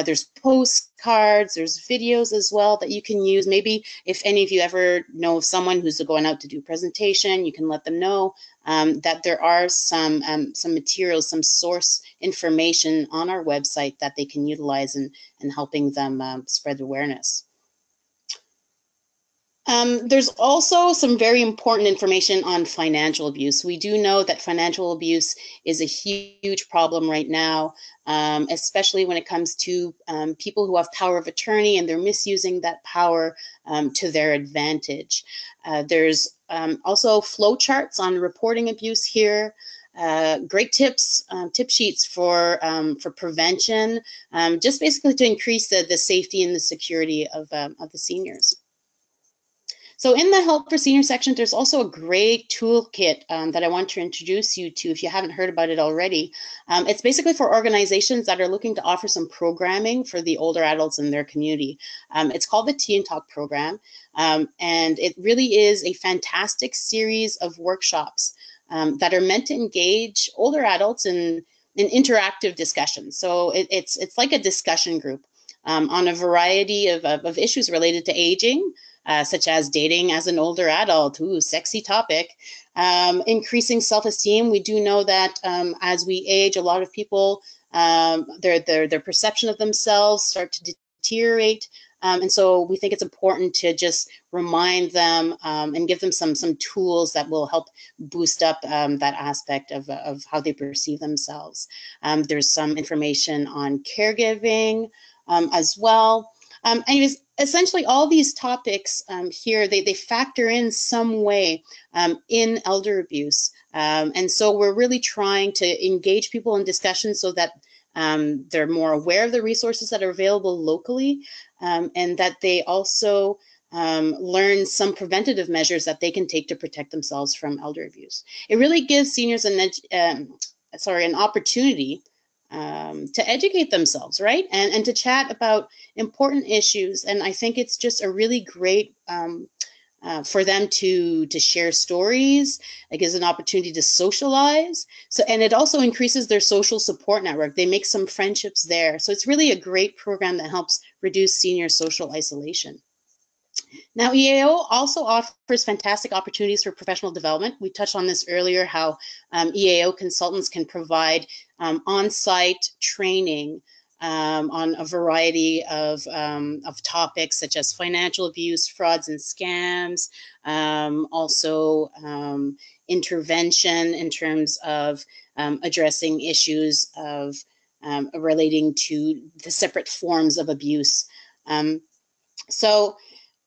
There's postcards, there's videos as well that you can use. Maybe if any of you ever know of someone who's going out to do a presentation, you can let them know that there are some materials, some source information on our website that they can utilize in helping them spread awareness. There's also some very important information on financial abuse. We do know that financial abuse is a huge problem right now, especially when it comes to people who have power of attorney and they're misusing that power to their advantage. There's also flow charts on reporting abuse here. Great tips, tip sheets for prevention, just basically to increase the safety and the security of the seniors. So in the Help for Seniors section, there's also a great toolkit that I want to introduce you to if you haven't heard about it already. It's basically for organizations that are looking to offer some programming for the older adults in their community. It's called the Tea and Talk program, and it really is a fantastic series of workshops that are meant to engage older adults in interactive discussions. So it's like a discussion group on a variety of issues related to aging, such as dating as an older adult, ooh, sexy topic, increasing self-esteem. We do know that as we age, a lot of people, their perception of themselves start to deteriorate. And so we think it's important to just remind them and give them some tools that will help boost up that aspect of how they perceive themselves. There's some information on caregiving as well. Anyways, essentially all these topics here, they factor in some way in elder abuse. And so we're really trying to engage people in discussion so that they're more aware of the resources that are available locally, and that they also learn some preventative measures that they can take to protect themselves from elder abuse. It really gives seniors an opportunity to educate themselves, right? And to chat about important issues. And I think it's just a really great for them to share stories. It gives an opportunity to socialize. So, and it also increases their social support network. They make some friendships there. So it's really a great program that helps reduce senior social isolation. Now, EAO also offers fantastic opportunities for professional development. We touched on this earlier, how EAO consultants can provide on-site training on a variety of topics such as financial abuse, frauds and scams, also intervention in terms of addressing issues of relating to the separate forms of abuse. So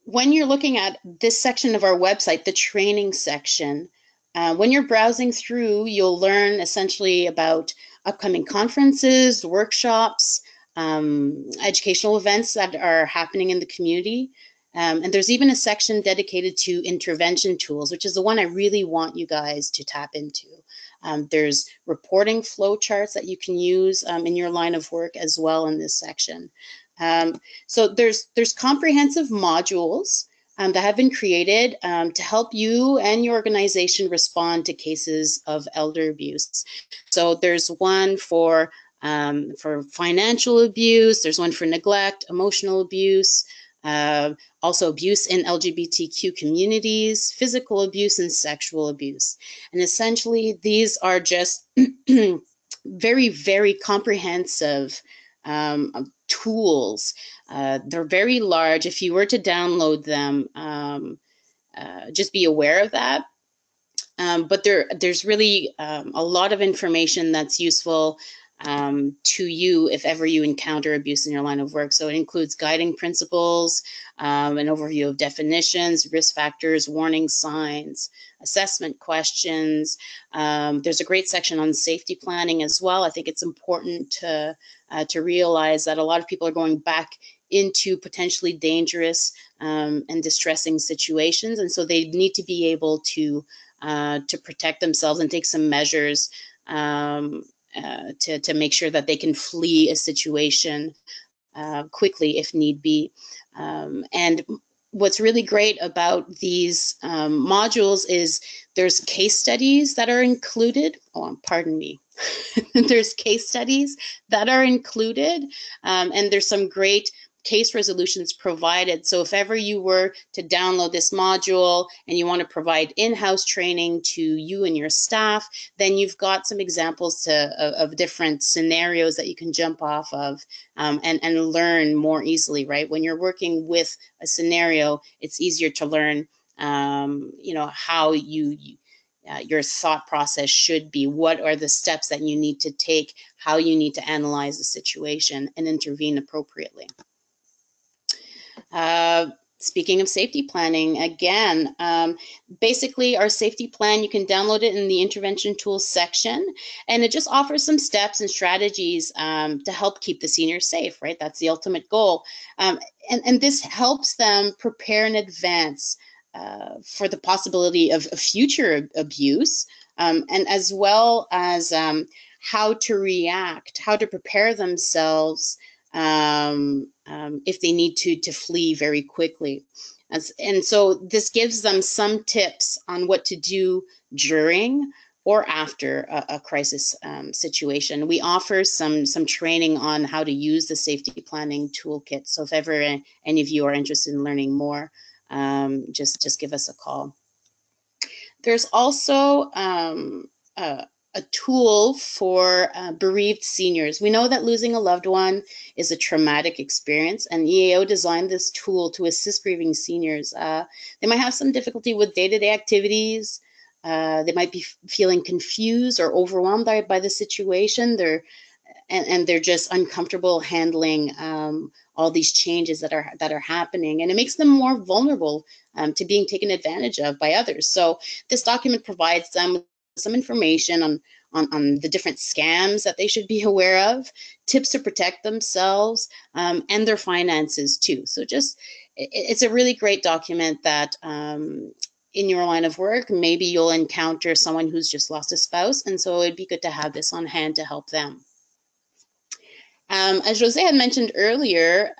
when you're looking at this section of our website, the training section, when you're browsing through, you'll learn essentially about upcoming conferences, workshops, educational events that are happening in the community. And there's even a section dedicated to intervention tools, which is the one I really want you guys to tap into. There's reporting flow charts that you can use in your line of work as well in this section. So there's comprehensive modules that have been created to help you and your organization respond to cases of elder abuse. So there's one for financial abuse, there's one for neglect, emotional abuse, also abuse in LGBTQ communities, physical abuse, and sexual abuse. And essentially, these are just very, very comprehensive tools. They're very large. If you were to download them, just be aware of that. But there's really a lot of information that's useful to you if ever you encounter abuse in your line of work. So it includes guiding principles, an overview of definitions, risk factors, warning signs, assessment questions. There's a great section on safety planning as well. I think it's important to realize that a lot of people are going back into potentially dangerous and distressing situations, and so they need to be able to protect themselves and take some measures to make sure that they can flee a situation quickly if need be. And what's really great about these modules is there's case studies that are included. Oh, pardon me. There's case studies that are included, and there's some great case resolutions provided. So if ever you were to download this module and you want to provide in-house training to you and your staff, then you've got some examples of different scenarios that you can jump off of and learn more easily, right? When you're working with a scenario, it's easier to learn, how your thought process should be. What are the steps that you need to take, how you need to analyze the situation and intervene appropriately. Speaking of safety planning, again, basically our safety plan, you can download it in the intervention tools section, and it just offers some steps and strategies to help keep the seniors safe, right? That's the ultimate goal. And this helps them prepare in advance for the possibility of future abuse, and as well as how to react, how to prepare themselves if they need to flee very quickly. And so this gives them some tips on what to do during or after a crisis situation. We offer some training on how to use the safety planning toolkit. So if ever any of you are interested in learning more, just give us a call. There's also a tool for bereaved seniors. We know that losing a loved one is a traumatic experience, and EAO designed this tool to assist grieving seniors. They might have some difficulty with day-to-day activities. They might be feeling confused or overwhelmed by the situation. They're just uncomfortable handling all these changes that are happening, and it makes them more vulnerable to being taken advantage of by others. So this document provides them with some information on the different scams that they should be aware of, tips to protect themselves, and their finances too. So it's a really great document that in your line of work, maybe you'll encounter someone who's just lost a spouse, and so it'd be good to have this on hand to help them. As Jose had mentioned earlier,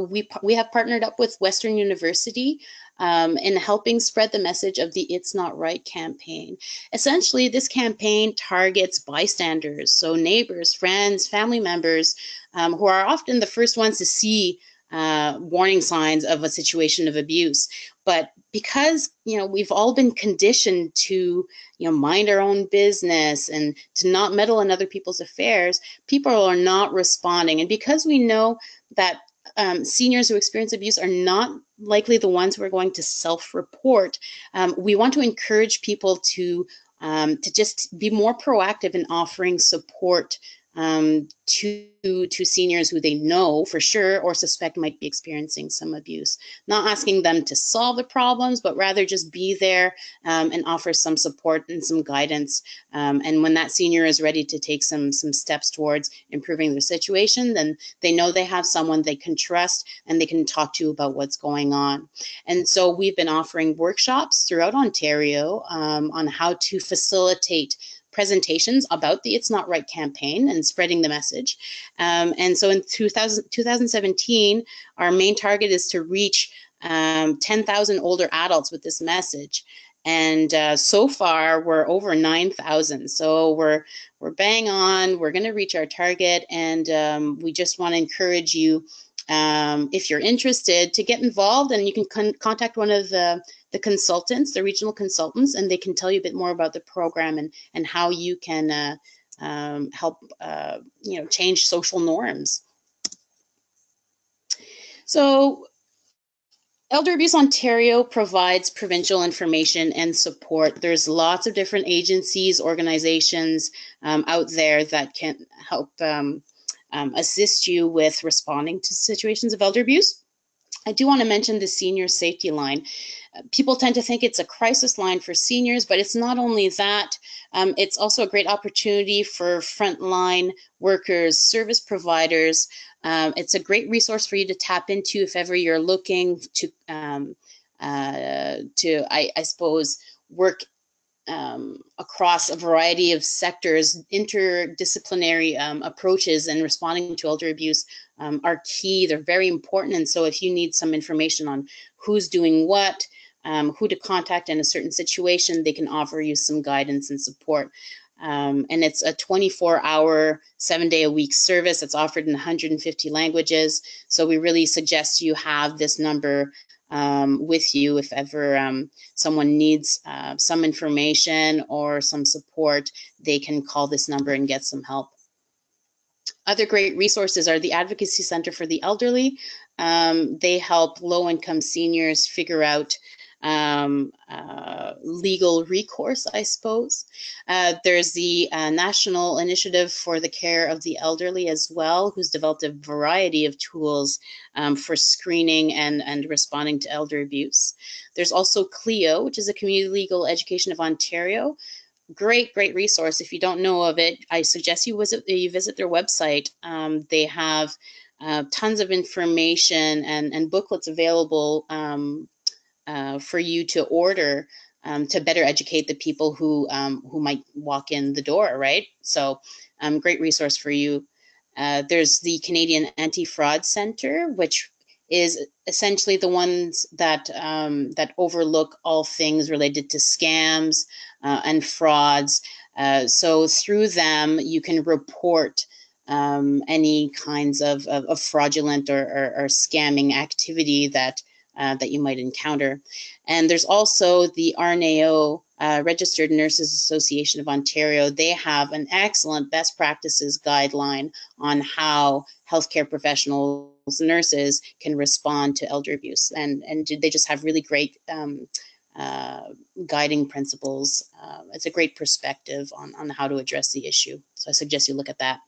we have partnered up with Western University in helping spread the message of the It's Not Right campaign. Essentially, this campaign targets bystanders, so neighbors, friends, family members, who are often the first ones to see warning signs of a situation of abuse. But because we've all been conditioned to mind our own business and to not meddle in other people's affairs, people are not responding. And because we know that seniors who experience abuse are not likely the ones who are going to self-report, we want to encourage people to just be more proactive in offering support to seniors who they know for sure or suspect might be experiencing some abuse. Not asking them to solve the problems, but rather just be there and offer some support and some guidance. And when that senior is ready to take some steps towards improving their situation, then they know they have someone they can trust and they can talk to about what's going on. And so we've been offering workshops throughout Ontario on how to facilitate presentations about the It's Not Right campaign and spreading the message. And so in 2017, our main target is to reach 10,000 older adults with this message. And so far, we're over 9,000. So we're bang on. We're going to reach our target. And we just want to encourage you, if you're interested, to get involved. And you can contact one of the consultants, the regional consultants, and they can tell you a bit more about the program and how you can help change social norms. So Elder Abuse Ontario provides provincial information and support. There's lots of different agencies, organizations out there that can help assist you with responding to situations of elder abuse. I do want to mention the Senior Safety Line. People tend to think it's a crisis line for seniors, but it's not only that. It's also a great opportunity for frontline workers, service providers. It's a great resource for you to tap into if ever you're looking to I suppose, work across a variety of sectors. Interdisciplinary approaches in responding to elder abuse are key. They're very important. And so if you need some information on who's doing what, who to contact in a certain situation, they can offer you some guidance and support. And it's a 24-hour, 7-day-a-week service. It's offered in 150 languages. So we really suggest you have this number with you if ever someone needs some information or some support. They can call this number and get some help. Other great resources are the Advocacy Center for the Elderly. They help low-income seniors figure out legal recourse, I suppose. There's the National Initiative for the Care of the Elderly as well, who's developed a variety of tools for screening and responding to elder abuse. There's also CLEO, which is a Community Legal Education of Ontario. Great resource. If you don't know of it, I suggest you visit their website. They have tons of information and booklets available for you to order to better educate the people who might walk in the door, right? So great resource for you. There's the Canadian Anti-Fraud Center, which is essentially the ones that that overlook all things related to scams and frauds. So through them, you can report any kinds of fraudulent or scamming activity that you might encounter. And there's also the RNAO, Registered Nurses Association of Ontario. They have an excellent best practices guideline on how healthcare professionals, nurses, can respond to elder abuse. And they just have really great guiding principles. It's a great perspective on how to address the issue. So I suggest you look at that.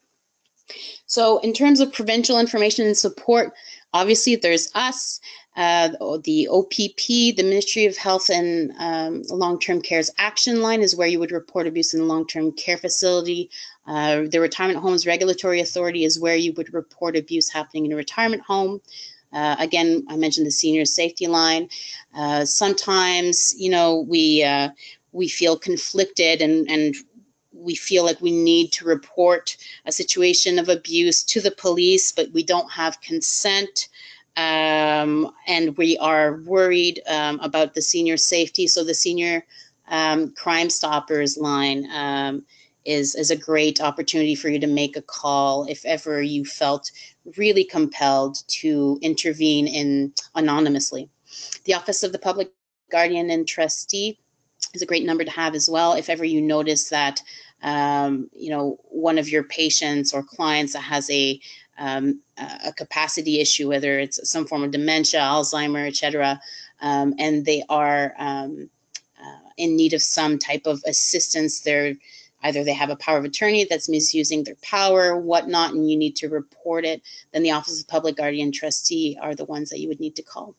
So in terms of provincial information and support, obviously there's us, the OPP, the Ministry of Health and Long-Term Care's Action Line is where you would report abuse in a long-term care facility. The Retirement Homes Regulatory Authority is where you would report abuse happening in a retirement home. Again, I mentioned the Senior Safety Line. Sometimes, you know, we feel conflicted and we feel like we need to report a situation of abuse to the police, but we don't have consent, and we are worried about the senior safety. So the Senior Crime Stoppers line is a great opportunity for you to make a call if ever you felt really compelled to intervene anonymously. The Office of the Public Guardian and Trustee is a great number to have as well if ever you notice that you know, one of your patients or clients that has a capacity issue, whether it's some form of dementia, Alzheimer, etc., and they are in need of some type of assistance. They're either they have a power of attorney that's misusing their power, whatnot, and you need to report it, then the Office of Public Guardian Trustee are the ones that you would need to call.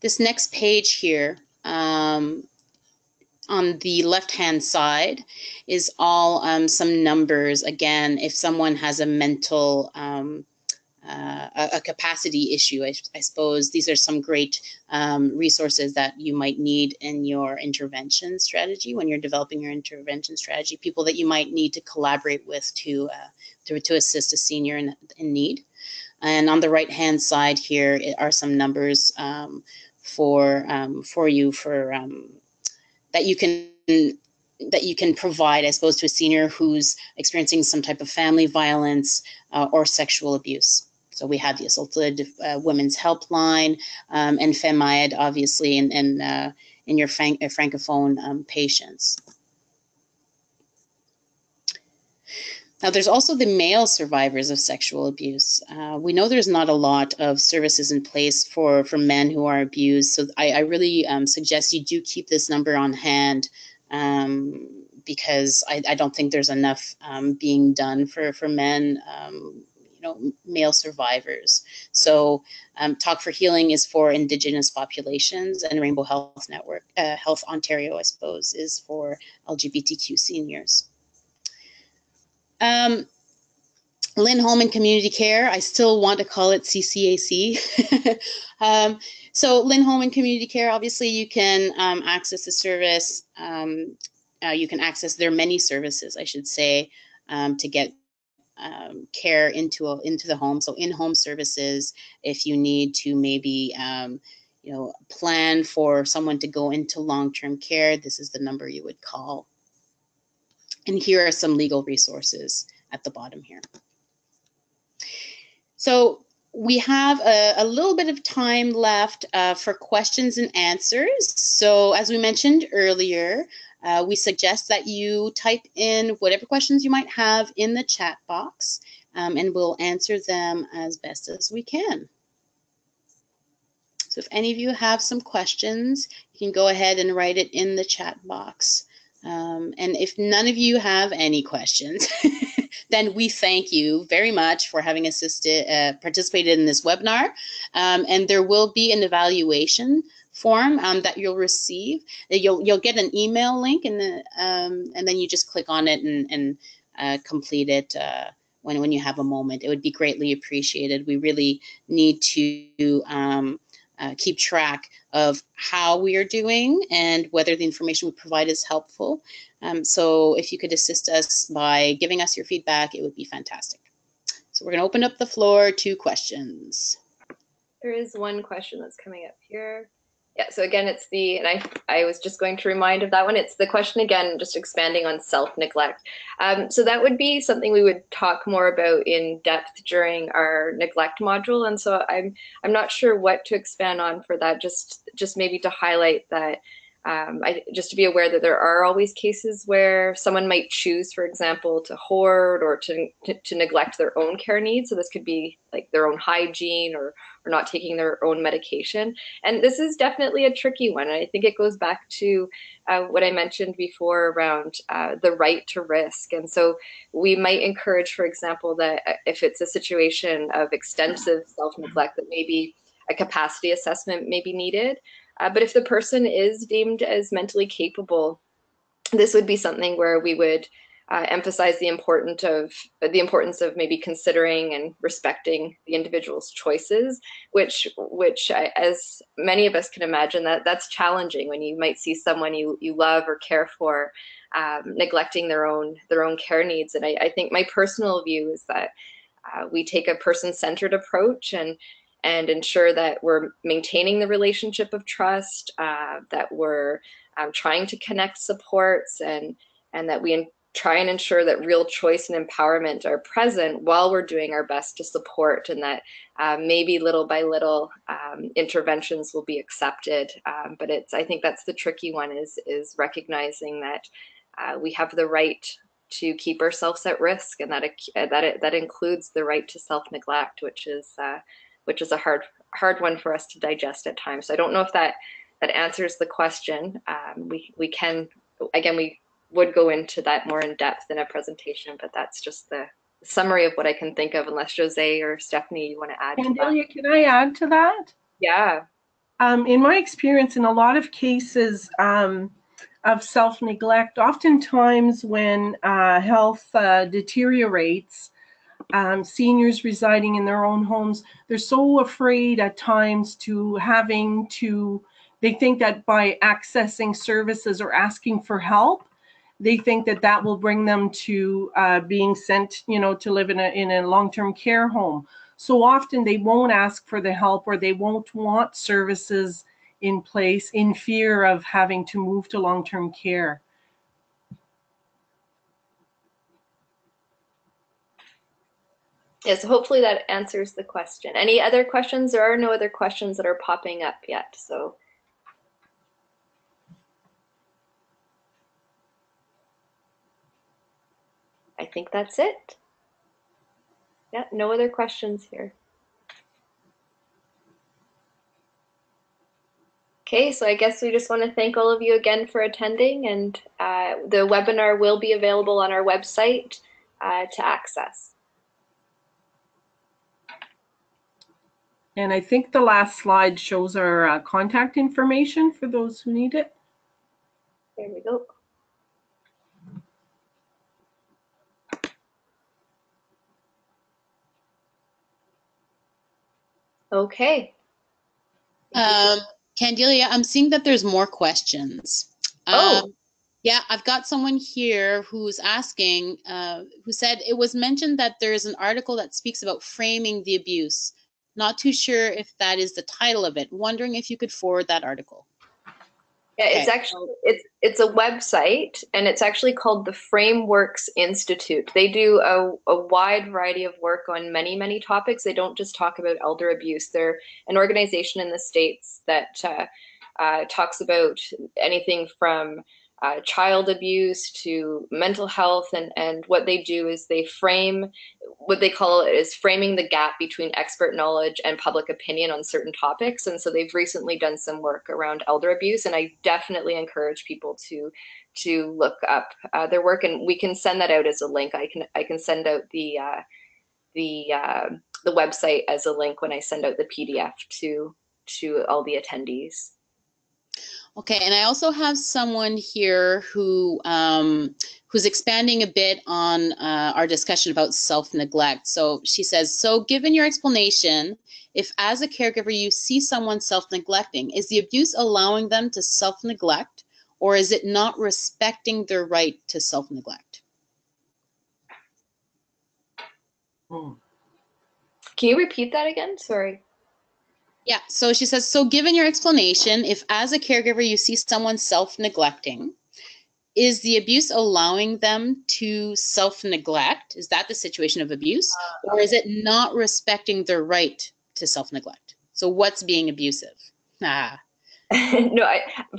This next page here, on the left-hand side is all some numbers. Again, if someone has a mental, a capacity issue, I suppose these are some great resources that you might need in your intervention strategy when you're developing your intervention strategy, people that you might need to collaborate with to assist a senior in need. And on the right-hand side here are some numbers for you that you can provide, I suppose, to a senior who's experiencing some type of family violence or sexual abuse. So we have the Assaulted Women's Helpline and FEMIAD, obviously, in your Francophone patients. Now, there's also the male survivors of sexual abuse. We know there's not a lot of services in place for men who are abused, so I really suggest you do keep this number on hand because I don't think there's enough being done for men, male survivors. So Talk for Healing is for Indigenous populations, and Rainbow Health Network, Health Ontario, I suppose, is for LGBTQ seniors. Lynn Holman Community Care, I still want to call it CCAC. So Lynn Holman Community Care, obviously you can access the service. You can access their many services, I should say, to get care into the home. So in-home services, if you need to maybe plan for someone to go into long-term care, this is the number you would call. And here are some legal resources at the bottom here. So we have a little bit of time left for questions and answers. So as we mentioned earlier, we suggest that you type in whatever questions you might have in the chat box, and we'll answer them as best as we can. So if any of you have some questions, you can go ahead and write it in the chat box. And if none of you have any questions, then we thank you very much for having participated in this webinar. And there will be an evaluation form that you'll receive. You'll get an email link, and then you just click on it and complete it when you have a moment. It would be greatly appreciated. We really need to keep track of how we are doing and whether the information we provide is helpful. So if you could assist us by giving us your feedback, it would be fantastic. So we're going to open up the floor to questions. There is one question that's coming up here. Yeah, so again, it's and I was just going to remind of that one. It's the question again, just expanding on self-neglect. So that would be something we would talk more about in depth during our neglect module. And so I'm not sure what to expand on for that, just maybe to highlight that just to be aware that there are always cases where someone might choose, for example, to hoard or to neglect their own care needs. So this could be like their own hygiene or not taking their own medication. And this is definitely a tricky one. And I think it goes back to what I mentioned before around the right to risk. And so we might encourage, for example, that if it's a situation of extensive self-neglect, that maybe a capacity assessment may be needed. But if the person is deemed as mentally capable, this would be something where we would emphasize the importance of maybe considering and respecting the individual's choices, which as many of us can imagine, that's challenging when you might see someone you love or care for neglecting their own care needs. And I think my personal view is that we take a person-centered approach and ensure that we're maintaining the relationship of trust, that we're trying to connect supports, and that we try and ensure that real choice and empowerment are present while we're doing our best to support, and that maybe little by little interventions will be accepted. But I think that's the tricky one, is recognizing that we have the right to keep ourselves at risk, and that includes the right to self-neglect, which is a hard one for us to digest at times. So I don't know if that answers the question. We can again, we would go into that more in depth in a presentation, but that's just the summary of what I can think of, unless Jose or Stephanie, you want to add to that? Candelia, can I add to that? Yeah. In my experience, in a lot of cases of self-neglect, oftentimes when health deteriorates, seniors residing in their own homes, they're so afraid at times to having to, they think that by accessing services or asking for help, they think that that will bring them to being sent, to live in a long-term care home. So often they won't ask for the help, or they won't want services in place in fear of having to move to long-term care. Yeah, so hopefully that answers the question. Any other questions? There are no other questions that are popping up yet, so. I think that's it. Yeah, no other questions here. Okay, so I guess we just want to thank all of you again for attending, and the webinar will be available on our website to access. And I think the last slide shows our contact information for those who need it. There we go. Okay. Candelia, I'm seeing that there's more questions. Oh. Yeah, I've got someone here who's asking, who said it was mentioned that there is an article that speaks about framing the abuse. Not too sure if that is the title of it. Wondering if you could forward that article. Yeah, it's actually, it's a website, and it's actually called the Frameworks Institute. They do a wide variety of work on many, many topics. They don't just talk about elder abuse. They're an organization in the States that talks about anything from child abuse to mental health, and what they do is they frame, what they call it is framing the gap between expert knowledge and public opinion on certain topics. And so they've recently done some work around elder abuse, and I definitely encourage people to look up their work, and we can send that out as a link. I can send out the website as a link when I send out the PDF to all the attendees. Okay, and I also have someone here who who's expanding a bit on our discussion about self-neglect. So she says, so given your explanation, if as a caregiver you see someone self-neglecting, is the abuse allowing them to self-neglect, or is it not respecting their right to self-neglect? Can you repeat that again? Sorry. Yeah, so she says, so given your explanation, if as a caregiver you see someone self-neglecting, is the abuse allowing them to self-neglect? Is that the situation of abuse? Or is it not respecting their right to self-neglect? So what's being abusive? No,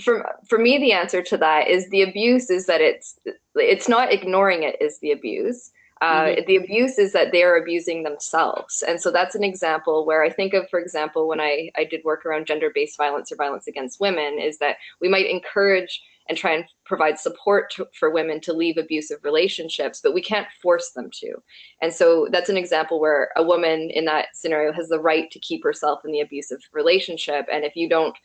for me, the answer to that is the abuse is that it's not ignoring it is the abuse. The abuse is that they are abusing themselves. And so that's an example where I think of, for example, when I did work around gender-based violence or violence against women, is that we might encourage and try and provide support for women to leave abusive relationships, but we can't force them to. And so that's an example where a woman in that scenario has the right to keep herself in the abusive relationship. And if you don't,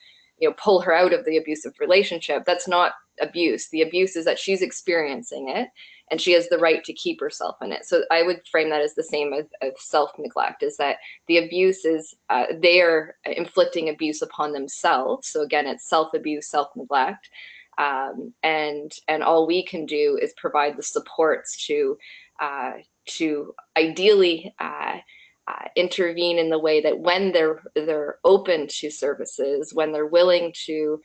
pull her out of the abusive relationship, that's not abuse. The abuse is that she's experiencing it, and she has the right to keep herself in it. So I would frame that as the same as self-neglect, is that the abuse is they are inflicting abuse upon themselves. So again, it's self-abuse, self-neglect. And all we can do is provide the supports to ideally intervene in the way that when they're open to services, when they're willing to,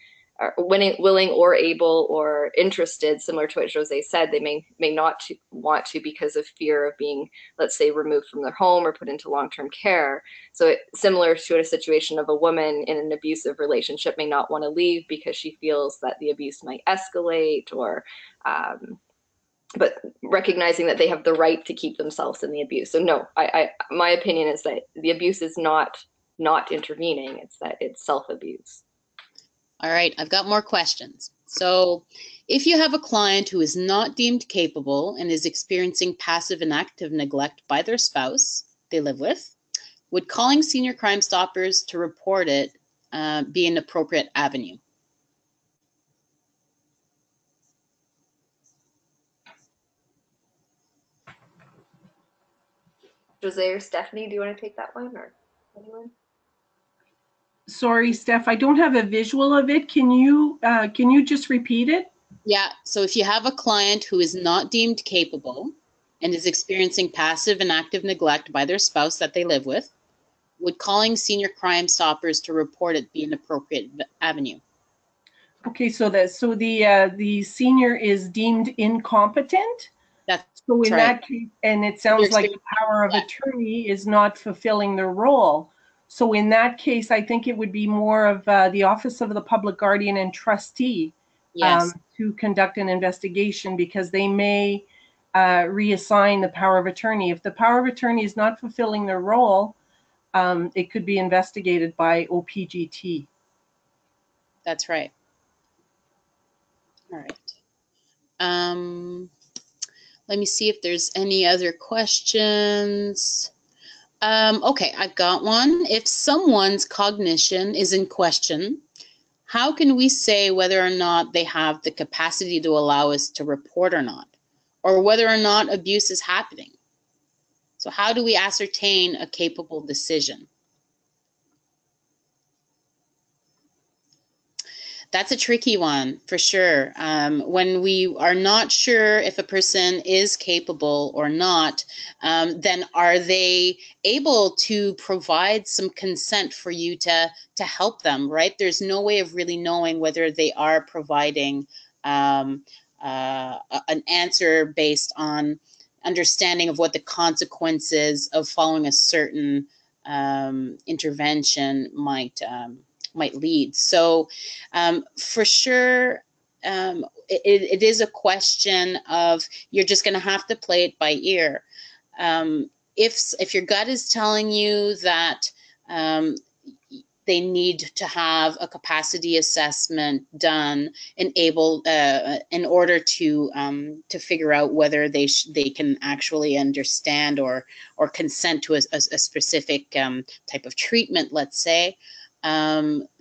willing or able or interested, similar to what Jose said, they may not want to because of fear of being, let's say, removed from their home or put into long-term care. So similar to a situation of a woman in an abusive relationship may not want to leave because she feels that the abuse might escalate, or but recognizing that they have the right to keep themselves in the abuse. So no, my opinion is that the abuse is not intervening, it's that it's self-abuse. All right, I've got more questions. So if you have a client who is not deemed capable and is experiencing passive and active neglect by their spouse they live with, would calling Senior Crime Stoppers to report it be an appropriate avenue? Jose or Stephanie, do you want to take that one, or anyone? Sorry, Steph, I don't have a visual of it. Can you just repeat it? Yeah, so if you have a client who is not deemed capable and is experiencing passive and active neglect by their spouse that they live with, would calling Senior Crime Stoppers to report it be an appropriate avenue? Okay, so the senior is deemed incompetent. That's So in right. that case, and it sounds like the power of attorney is not fulfilling their role. So in that case, I think it would be more of the Office of the Public Guardian and Trustee to conduct an investigation, because they may reassign the power of attorney. If the power of attorney is not fulfilling their role, it could be investigated by OPGT. That's right. All right. Let me see if there's any other questions. Okay, I've got one. If someone's cognition is in question, how can we say whether or not they have the capacity to allow us to report or not, or whether or not abuse is happening? So how do we ascertain a capable decision? That's a tricky one, for sure. When we are not sure if a person is capable or not, then are they able to provide some consent for you to help them, right? There's no way of really knowing whether they are providing an answer based on understanding of what the consequences of following a certain intervention might lead. So for sure, it is a question of, you're just going to have to play it by ear. If your gut is telling you that they need to have a capacity assessment done and in order to figure out whether they can actually understand or consent to a specific type of treatment, let's say,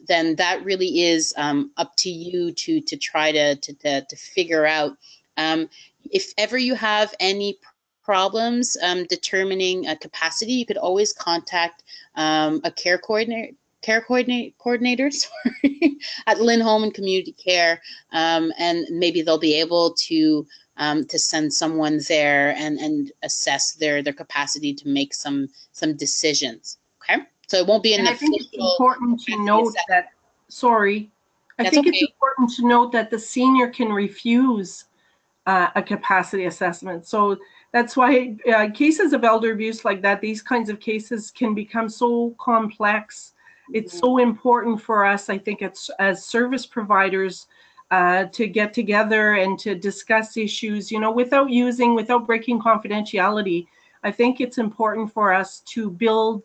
then that really is up to you to try to figure out. If ever you have any problems determining a capacity, you could always contact a care coordinator sorry, at Lynn Home and Community Care, and maybe they'll be able to send someone there and assess their capacity to make some decisions. Okay. So it won't be an official. I think it's important to note that, sorry, I think it's important to note that the senior can refuse a capacity assessment. So that's why cases of elder abuse like that, these kinds of cases can become so complex. It's so important for us, I think, as service providers to get together and to discuss issues, without breaking confidentiality. I think it's important for us to be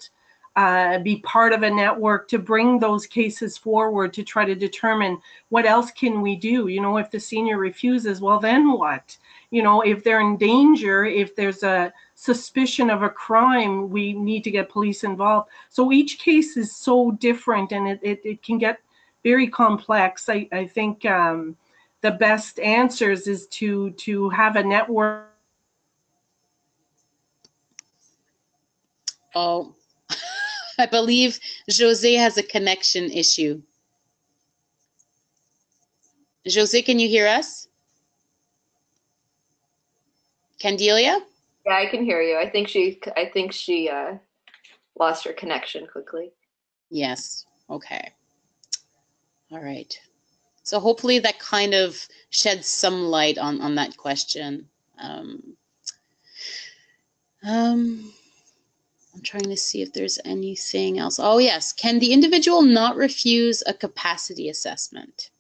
part of a network to bring those cases forward, to try to determine what else can we do. If the senior refuses, well, then what? If they're in danger, if there's a suspicion of a crime, we need to get police involved. So each case is so different, and it can get very complex. I think the best answers is to have a network. Oh, I believe Jose has a connection issue. Jose, can you hear us? Candelia? Yeah, I can hear you. I think she lost her connection quickly. Yes. Okay. All right. So hopefully that kind of sheds some light on that question. I'm trying to see if there's anything else. Oh, yes. Can the individual not refuse a capacity assessment?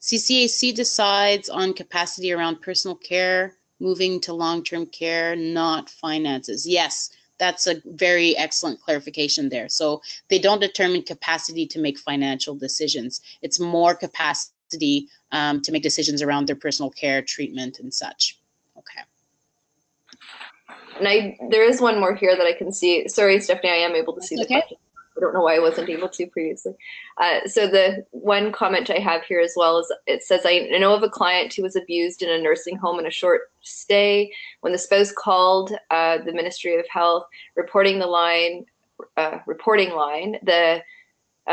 CCAC decides on capacity around personal care, moving to long-term care, not finances. Yes, that's a very excellent clarification there. So they don't determine capacity to make financial decisions. It's more capacity to make decisions around their personal care, treatment, and such. Okay. And there is one more here that I can see. Sorry, Stephanie, I am able to see the question. I don't know why I wasn't able to previously. So the one comment I have here as well is, it says, I know of a client who was abused in a nursing home in a short stay. When the spouse called the Ministry of Health reporting line,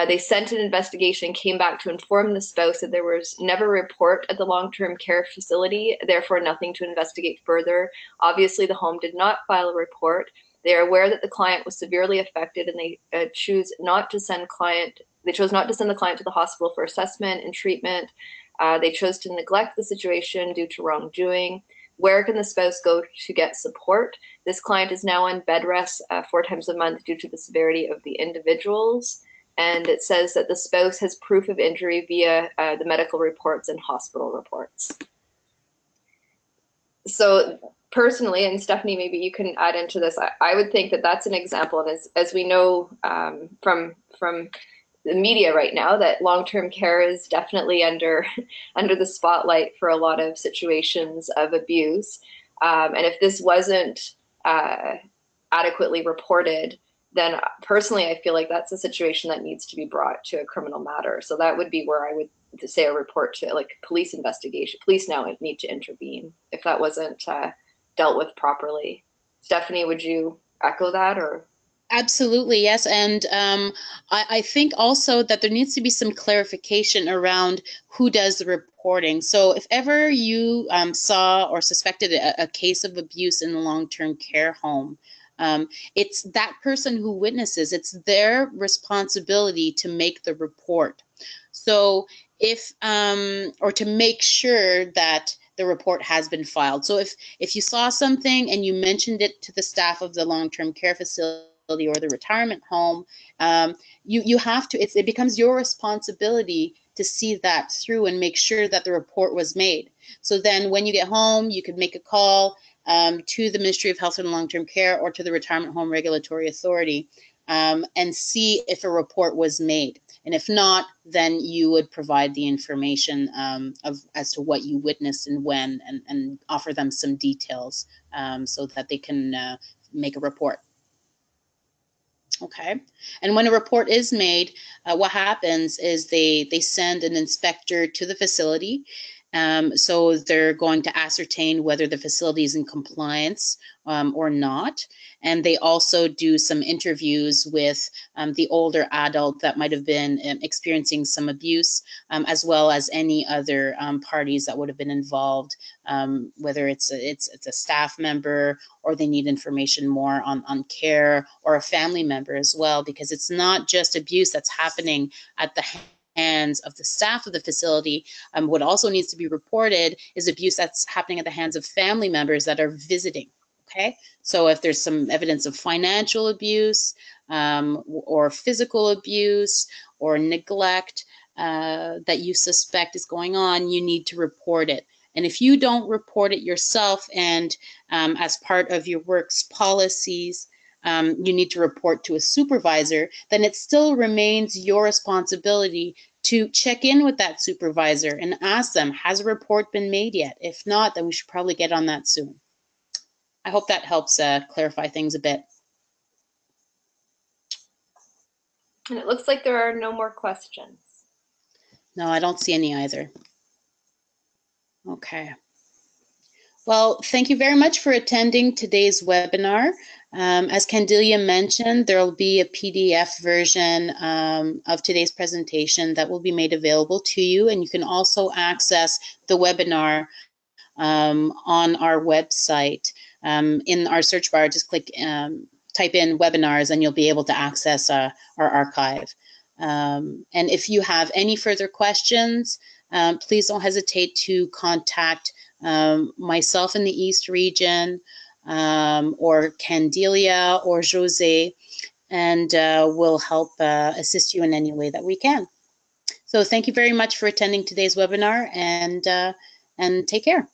they sent an investigation, came back to inform the spouse that there was never a report at the long-term care facility, therefore nothing to investigate further. Obviously, the home did not file a report. They are aware that the client was severely affected, and they chose not to send the client to the hospital for assessment and treatment. They chose to neglect the situation due to wrongdoing. Where can the spouse go to get support? This client is now on bed rest 4 times a month due to the severity of the individuals. And it says that the spouse has proof of injury via the medical reports and hospital reports. So personally, and Stephanie, maybe you can add into this, I would think that that's an example. And as we know from the media right now, that long-term care is definitely under the spotlight for a lot of situations of abuse. And if this wasn't adequately reported, then personally, I feel like that's a situation that needs to be brought to a criminal matter. So that would be where I would say a report to, like, police investigation. Police now need to intervene if that wasn't dealt with properly. Stephanie, would you echo that? Or? Absolutely, yes. And I think also that there needs to be some clarification around who does the reporting. So if ever you saw or suspected a case of abuse in a long-term care home, it's that person who witnesses, it's their responsibility to make the report. So if, or to make sure that the report has been filed. So if you saw something and you mentioned it to the staff of the long-term care facility or the retirement home, you have to, it becomes your responsibility to see that through and make sure that the report was made. So then when you get home, you could make a call to the Ministry of Health and Long-Term Care or to the Retirement Home Regulatory Authority and see if a report was made. And if not, then you would provide the information as to what you witnessed and when, and offer them some details so that they can make a report. Okay, and when a report is made, what happens is they send an inspector to the facility. So they're going to ascertain whether the facility is in compliance or not. And they also do some interviews with the older adult that might have been experiencing some abuse, as well as any other parties that would have been involved, whether it's a staff member or they need information more on care, or a family member as well, because it's not just abuse that's happening at the hands of the staff of the facility. What also needs to be reported is abuse that's happening at the hands of family members that are visiting. Okay, so if there's some evidence of financial abuse or physical abuse or neglect that you suspect is going on, you need to report it. And if you don't report it yourself, and as part of your work's policies, you need to report to a supervisor, then it still remains your responsibility to check in with that supervisor and ask them, has a report been made yet? If not, then we should probably get on that soon. I hope that helps clarify things a bit. And it looks like there are no more questions. No, I don't see any either. Okay. Well, thank you very much for attending today's webinar. As Candilia mentioned, there will be a PDF version of today's presentation that will be made available to you, and you can also access the webinar on our website. In our search bar, just click, type in webinars, and you'll be able to access our archive. And if you have any further questions, please don't hesitate to contact myself in the East region, or Candilia or Jose, and we'll help assist you in any way that we can. So thank you very much for attending today's webinar, and take care.